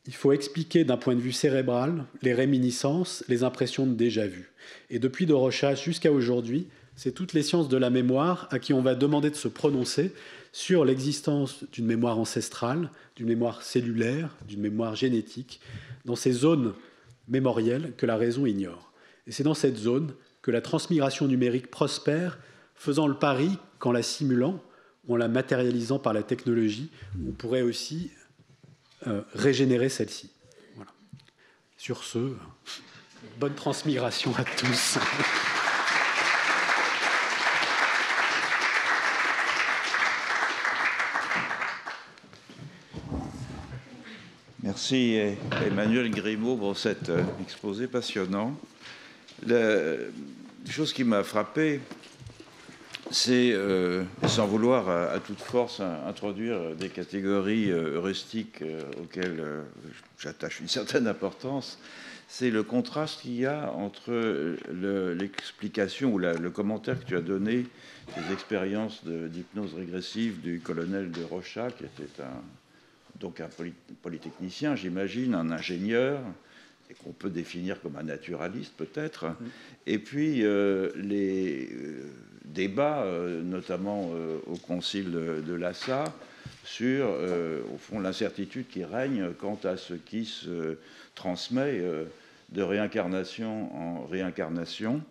Il faut expliquer d'un point de vue cérébral les réminiscences, les impressions de déjà-vu. Et depuis De Rochas jusqu'à aujourd'hui, c'est toutes les sciences de la mémoire à qui on va demander de se prononcer sur l'existence d'une mémoire ancestrale, d'une mémoire cellulaire, d'une mémoire génétique, dans ces zones mémorielles que la raison ignore. Et c'est dans cette zone que la transmigration numérique prospère, faisant le pari qu'en la simulant, ou en la matérialisant par la technologie, on pourrait aussi régénérer celle-ci. Voilà. Sur ce, bonne transmigration à tous. Merci Emmanuel Grimaud pour cet exposé passionnant. La chose qui m'a frappé, c'est, sans vouloir à toute force introduire des catégories heuristiques auxquelles j'attache une certaine importance, c'est le contraste qu'il y a entre l'explication ou le commentaire que tu as donné des expériences d'hypnose régressive du colonel de Rochat, qui était donc un polytechnicien, j'imagine, un ingénieur, et qu'on peut définir comme un naturaliste peut-être, et puis les débats, notamment au concile de Lhasa, sur, au fond, l'incertitude qui règne quant à ce qui se transmet de réincarnation en réincarnation,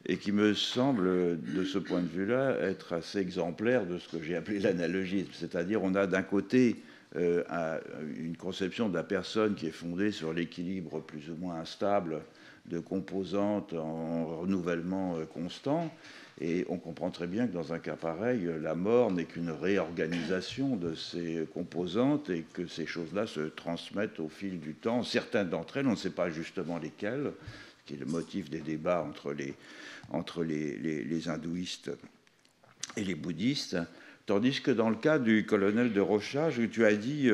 et qui me semble, de ce point de vue-là, être assez exemplaire de ce que j'ai appelé l'analogisme. C'est-à-dire, on a d'un côté une conception de la personne qui est fondée sur l'équilibre plus ou moins instable de composantes en renouvellement constant, et on comprend très bien que dans un cas pareil, la mort n'est qu'une réorganisation de ces composantes et que ces choses-là se transmettent au fil du temps. Certaines d'entre elles, on ne sait pas justement lesquelles, ce qui est le motif des débats entre les hindouistes et les bouddhistes. Tandis que dans le cas du colonel de Rochat, tu as dit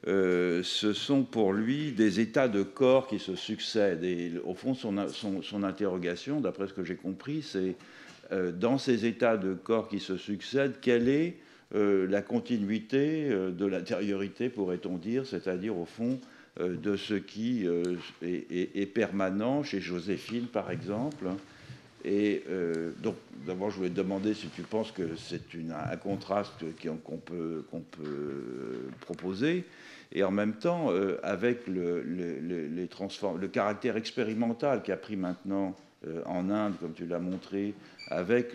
ce sont pour lui des états de corps qui se succèdent. Et au fond, son interrogation, d'après ce que j'ai compris, c'est dans ces états de corps qui se succèdent, quelle est la continuité de l'intériorité, pourrait-on dire, c'est-à-dire au fond de ce qui est permanent chez Joséphine, par exemple. Et donc, d'abord, je voulais te demander si tu penses que c'est un contraste qu'on peut proposer, et en même temps, avec le caractère expérimental qu'a pris maintenant en Inde, comme tu l'as montré, avec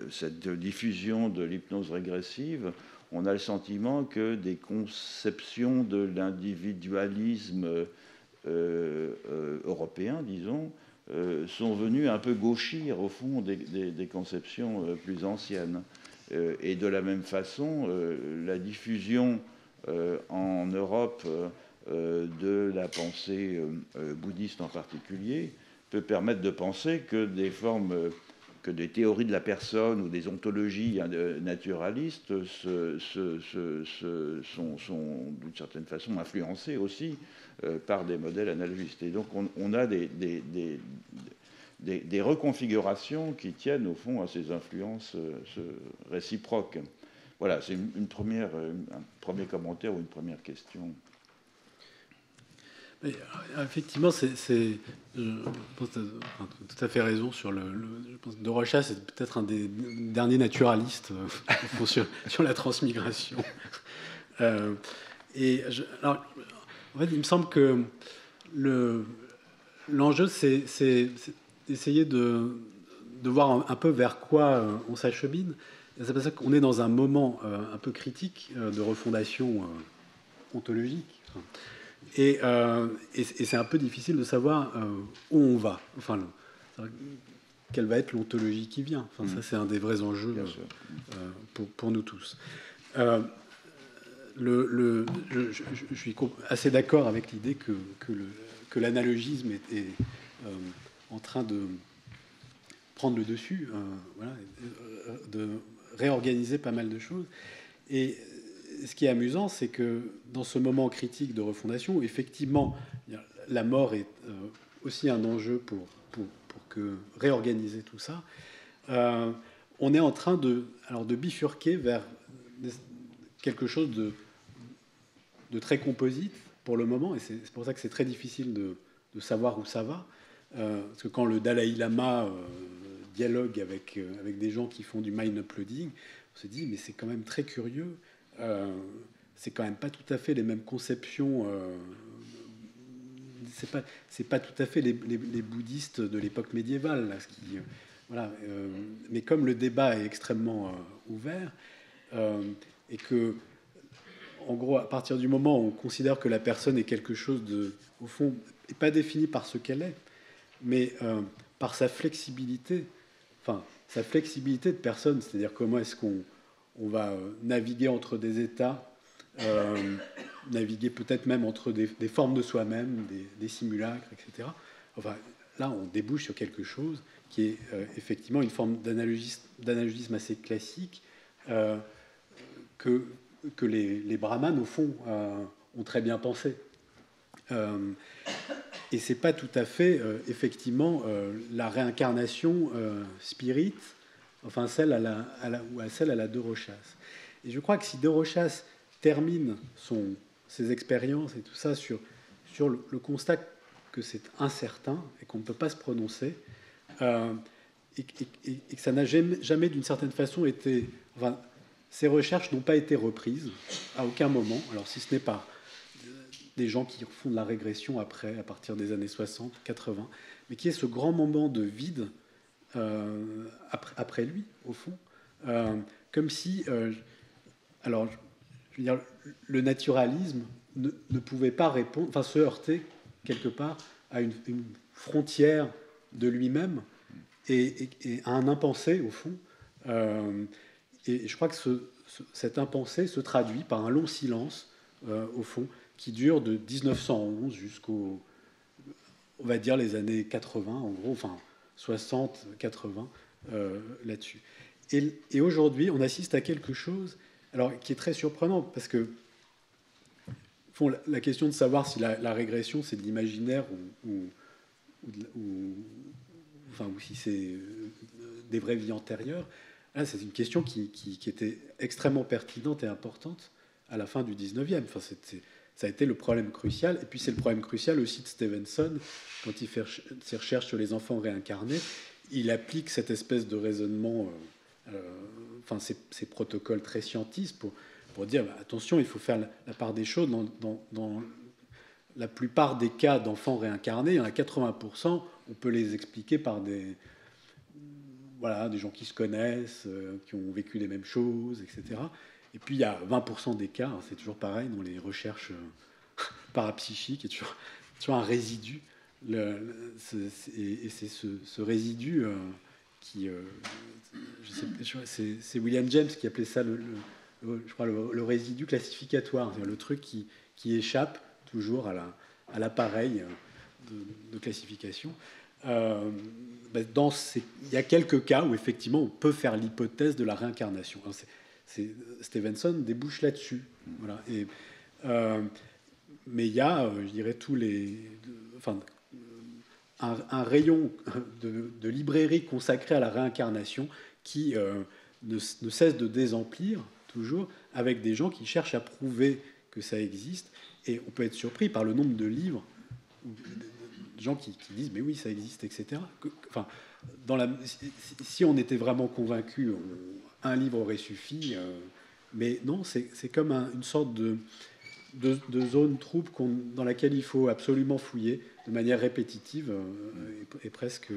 cette diffusion de l'hypnose régressive, on a le sentiment que des conceptions de l'individualisme européen, disons, sont venus un peu gauchir, au fond, des conceptions plus anciennes. Et de la même façon, la diffusion en Europe de la pensée bouddhiste en particulier peut permettre de penser que des formes, que des théories de la personne ou des ontologies naturalistes sont d'une certaine façon influencées aussi par des modèles analogistes. Et donc on a des reconfigurations qui tiennent au fond à ces influences réciproques. Voilà, c'est un premier commentaire ou une première question. Mais, effectivement, je pense que tu as tout à fait raison sur je pense que De Rochas, c'est peut-être un des derniers naturalistes sur la transmigration. Alors, en fait, il me semble que l'enjeu, c'est d'essayer de voir un peu vers quoi on s'achemine. C'est pour ça qu'on est dans un moment un peu critique de refondation ontologique. Et c'est un peu difficile de savoir où on va. Enfin, quelle va être l'ontologie qui vient. Enfin, ça, c'est un des vrais enjeux pour nous tous. Je suis assez d'accord avec l'idée que l'analogisme est en train de prendre le dessus, voilà, de réorganiser pas mal de choses. Et ce qui est amusant, c'est que dans ce moment critique de refondation, effectivement, la mort est aussi un enjeu pour réorganiser tout ça. On est en train de bifurquer vers quelque chose de très composite pour le moment, et c'est pour ça que c'est très difficile de savoir où ça va. Parce que quand le Dalai Lama dialogue avec des gens qui font du mind uploading, on se dit mais c'est quand même très curieux. C'est quand même pas tout à fait les mêmes conceptions. C'est pas tout à fait les bouddhistes de l'époque médiévale. Là, voilà. Mais comme le débat est extrêmement ouvert et que, en gros, à partir du moment où on considère que la personne est quelque chose au fond, n'est pas définie par ce qu'elle est, mais par sa flexibilité. Enfin, sa flexibilité de personne, c'est-à-dire comment est-ce qu'on va naviguer entre des états, naviguer peut-être même entre des formes de soi-même, des simulacres, etc. Enfin, là, on débouche sur quelque chose qui est effectivement une forme d'analogisme assez classique que les brahmanes, au fond, ont très bien pensé. Et c'est pas tout à fait, effectivement, la réincarnation spirit, enfin celle à la De Rochas. Et je crois que si De Rochas termine ses expériences et tout ça sur le constat que c'est incertain et qu'on ne peut pas se prononcer, et que ça n'a jamais d'une certaine façon été... Enfin, ces recherches n'ont pas été reprises à aucun moment, alors si ce n'est pas des gens qui font de la régression à partir des années 60, 80, mais qui est ce grand moment de vide après lui, au fond, comme si... alors, je veux dire, le naturalisme ne pouvait pas répondre, enfin se heurter quelque part à une frontière de lui-même et à un impensé, au fond. Et je crois que cet impensé se traduit par un long silence, au fond, qui dure de 1911 jusqu'au, on va dire, les années 80, en gros, enfin 60, 80, là-dessus. Et aujourd'hui, on assiste à quelque chose alors, qui est très surprenant, parce que la question de savoir si la régression, c'est de l'imaginaire ou si c'est des vraies vies antérieures, là, c'est une question qui était extrêmement pertinente et importante à la fin du 19e. Enfin, ça a été le problème crucial. Et puis, c'est le problème crucial aussi de Stevenson, quand il fait ses recherches sur les enfants réincarnés. Il applique cette espèce de raisonnement... ces protocoles très scientistes pour dire attention, il faut faire la part des choses. Dans la plupart des cas d'enfants réincarnés, il y en a 80%, on peut les expliquer par des gens qui se connaissent, qui ont vécu les mêmes choses, etc. Et puis il y a 20% des cas, c'est toujours pareil dans les recherches parapsychiques, il y a toujours un résidu. Et c'est ce résidu qui... c'est William James qui appelait ça je crois le résidu classificatoire, c'est-à-dire le truc qui échappe toujours à l'appareil de classification. Il y a quelques cas où effectivement on peut faire l'hypothèse de la réincarnation. Alors, Stevenson débouche là-dessus. Voilà. Mais il y a, je dirais, un rayon de librairie consacré à la réincarnation qui ne cesse de désemplir toujours, avec des gens qui cherchent à prouver que ça existe. Et on peut être surpris par le nombre de livres, de gens qui disent mais oui, ça existe, etc. Enfin, si on était vraiment convaincu, un livre aurait suffi. Mais non, c'est comme une sorte de zone trouble dans laquelle il faut absolument fouiller de manière répétitive et presque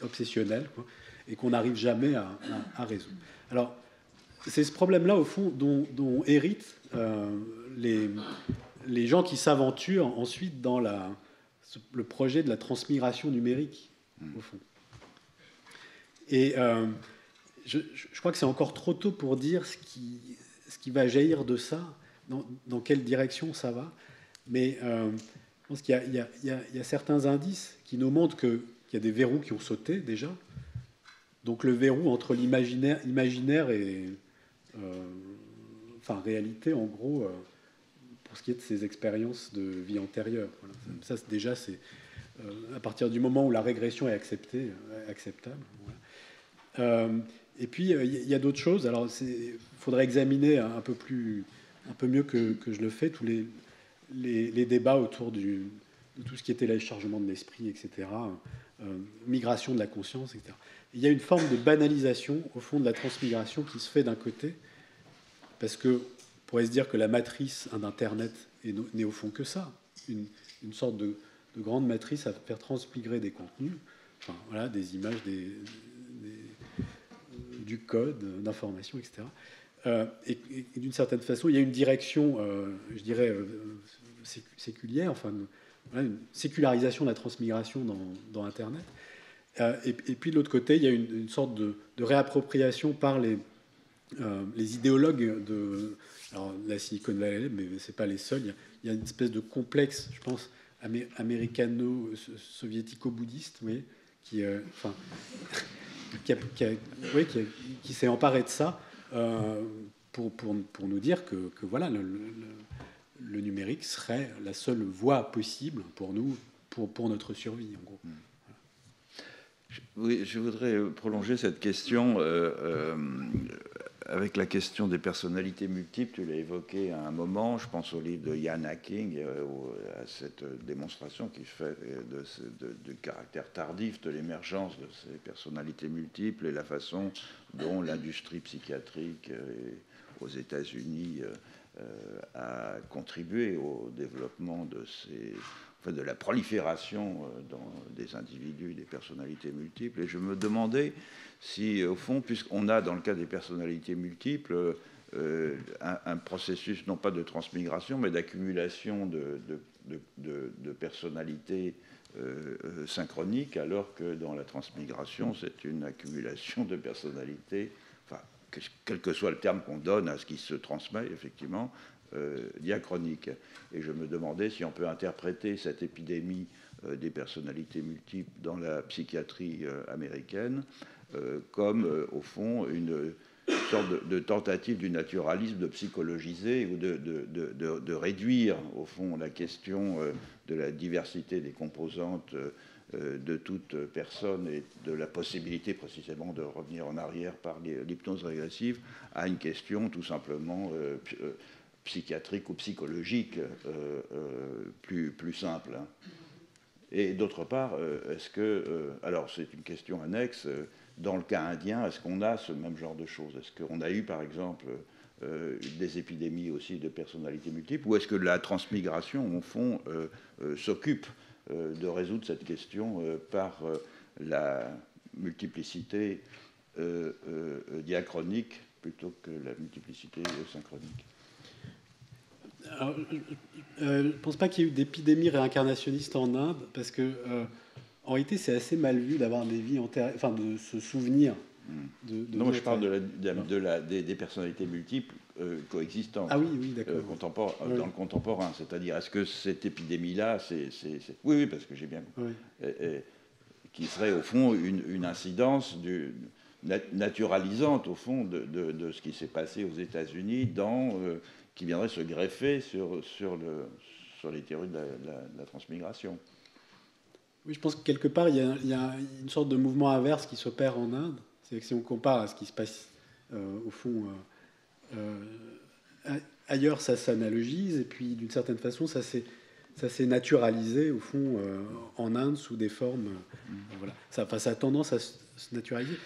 obsessionnelle, quoi, et qu'on n'arrive jamais à résoudre. Alors, c'est ce problème-là, au fond, dont héritent les gens qui s'aventurent ensuite dans le projet de la transmigration numérique, au fond. Et je crois que c'est encore trop tôt pour dire ce qui va jaillir de ça, dans quelle direction ça va. Mais je pense qu'il y a certains indices qui nous montrent qu'il y a des verrous qui ont sauté déjà. Donc le verrou entre l'imaginaire et réalité, en gros, pour ce qui est de ces expériences de vie antérieure. Voilà. Ça, déjà, c'est à partir du moment où la régression est acceptable. Voilà. Et puis, il y a d'autres choses. Alors, il faudrait examiner un peu mieux que je le fais, tous les débats autour de tout ce qui était téléchargement de l'esprit, etc., migration de la conscience, etc. Il y a une forme de banalisation, au fond, de la transmigration qui se fait d'un côté, parce qu'on pourrait se dire que la matrice d'Internet n'est au fond que ça, une sorte de grande matrice à faire transmigrer des contenus, enfin, voilà, des images, du code, d'information, etc. Et d'une certaine façon, il y a une direction, je dirais, séculière, enfin, une sécularisation de la transmigration dans Internet. Et puis de l'autre côté, il y a une sorte de réappropriation par les idéologues de la Silicon Valley, mais ce n'est pas les seuls. Il y a une espèce de complexe, je pense, américano-soviético-bouddhiste, vous voyez, qui s'est emparé de ça pour nous dire que voilà, le numérique serait la seule voie possible pour nous, pour notre survie, en gros. Oui, je voudrais prolonger cette question avec la question des personnalités multiples. Tu l'as évoqué à un moment. Je pense au livre de Ian Hacking, à cette démonstration qu'il fait du caractère tardif de l'émergence de ces personnalités multiples et la façon dont l'industrie psychiatrique aux États-Unis a contribué au développement de la prolifération dans des individus, des personnalités multiples. Et je me demandais si, au fond, puisqu'on a dans le cas des personnalités multiples un processus non pas de transmigration, mais d'accumulation de personnalités synchroniques, alors que dans la transmigration, c'est une accumulation de personnalités, enfin, quel que soit le terme qu'on donne à ce qui se transmet, effectivement, diachronique. Et je me demandais si on peut interpréter cette épidémie des personnalités multiples dans la psychiatrie américaine comme, au fond, une sorte de tentative du naturalisme de psychologiser ou de réduire, au fond, la question de la diversité des composantes de toute personne et de la possibilité précisément de revenir en arrière par l'hypnose régressive à une question tout simplement psychiatrique ou psychologique plus simple. Hein. Et d'autre part, est-ce que... alors, c'est une question annexe. Dans le cas indien, est-ce qu'on a ce même genre de choses? Est-ce qu'on a eu, par exemple, des épidémies aussi de personnalités multiples? Ou est-ce que la transmigration, au fond, s'occupe de résoudre cette question par la multiplicité diachronique plutôt que la multiplicité synchronique? Alors, je ne pense pas qu'il y ait eu d'épidémie réincarnationniste en Inde, parce que en réalité, c'est assez mal vu d'avoir des vies antérieures, enfin de se souvenir. Non, moi je parle des personnalités multiples coexistantes. Ah oui, d'accord. Dans le contemporain, c'est-à-dire est-ce que cette épidémie-là, oui, parce que j'ai bien compris, qui serait au fond une incidence naturalisante au fond de ce qui s'est passé aux États-Unis qui viendrait se greffer sur les théories de la transmigration. Oui, je pense que quelque part, il y a une sorte de mouvement inverse qui s'opère en Inde. C'est-à-dire que si on compare à ce qui se passe, au fond, ailleurs, ça s'analogise, et puis d'une certaine façon, ça s'est naturalisé, au fond, en Inde, sous des formes... voilà. Ça a tendance à se naturaliser.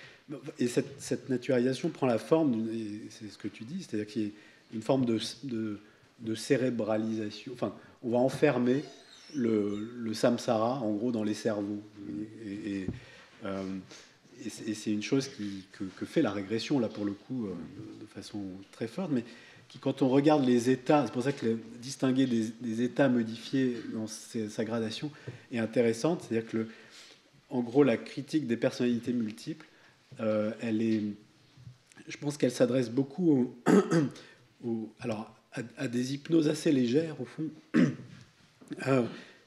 Et cette naturalisation prend la forme, c'est ce que tu dis, c'est-à-dire qu'il y a une forme de cérébralisation. Enfin, on va enfermer le samsara, en gros, dans les cerveaux. Et c'est une chose que fait la régression, là, pour le coup, de façon très forte, mais qui, quand on regarde les états, c'est pour ça que distinguer des états modifiés dans sa gradation est intéressante, c'est-à-dire que, en gros, la critique des personnalités multiples, je pense qu'elle s'adresse beaucoup alors, à des hypnoses assez légères, au fond,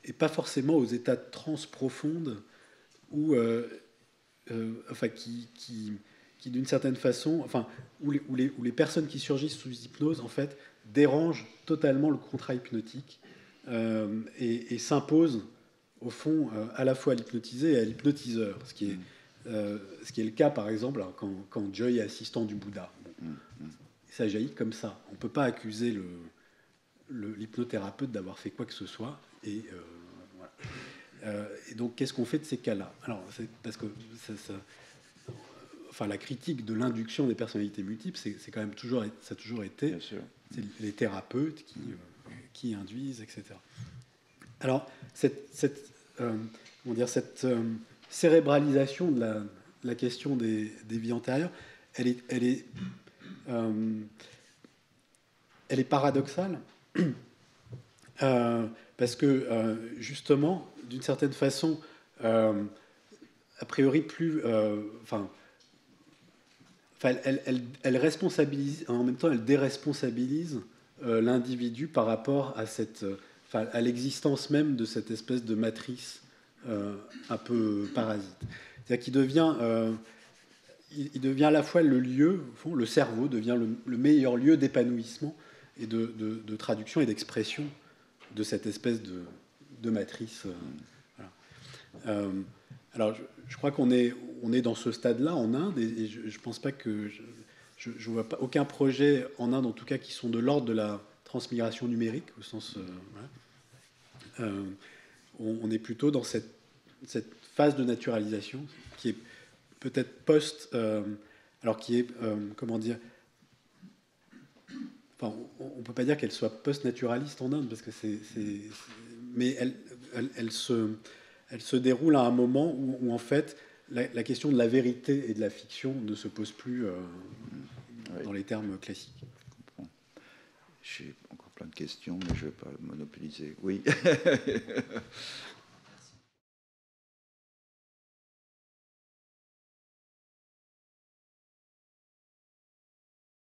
et pas forcément aux états de transe profonde, enfin, qui d'une certaine façon, enfin, où les personnes qui surgissent sous hypnose, en fait, dérangent totalement le contrat hypnotique et s'imposent, au fond, à la fois à l'hypnotisé et à l'hypnotiseur, ce qui est le cas, par exemple, quand Joy est assistant du Bouddha. Bon, ça jaillit comme ça. On ne peut pas accuser l'hypnothérapeute d'avoir fait quoi que ce soit. Et voilà. Et donc, qu'est-ce qu'on fait de ces cas-là? Alors, c'est parce que enfin, la critique de l'induction des personnalités multiples, ça a toujours été les thérapeutes qui induisent, etc. Alors, cette cérébralisation de la question des vies antérieures, elle est paradoxale parce que justement, d'une certaine façon, a priori elle responsabilise, en même temps elle déresponsabilise l'individu par rapport à l'existence même de cette espèce de matrice un peu parasite. C'est-à-dire qu'il devient à la fois le lieu, au fond, le cerveau devient le meilleur lieu d'épanouissement et de traduction et d'expression de cette espèce de matrice. Voilà. Alors, je crois qu'on est dans ce stade-là en Inde, et je ne pense pas que... Je ne vois pas aucun projet en Inde, en tout cas, qui sont de l'ordre de la transmigration numérique, au sens... voilà. On est plutôt dans cette phase de naturalisation qui est peut-être alors qui est, comment dire... Enfin, on ne peut pas dire qu'elle soit post-naturaliste en Inde, parce que mais elle se déroule à un moment où en fait, la question de la vérité et de la fiction ne se pose plus dans les termes classiques. J'ai encore plein de questions, mais je ne vais pas monopoliser. Oui.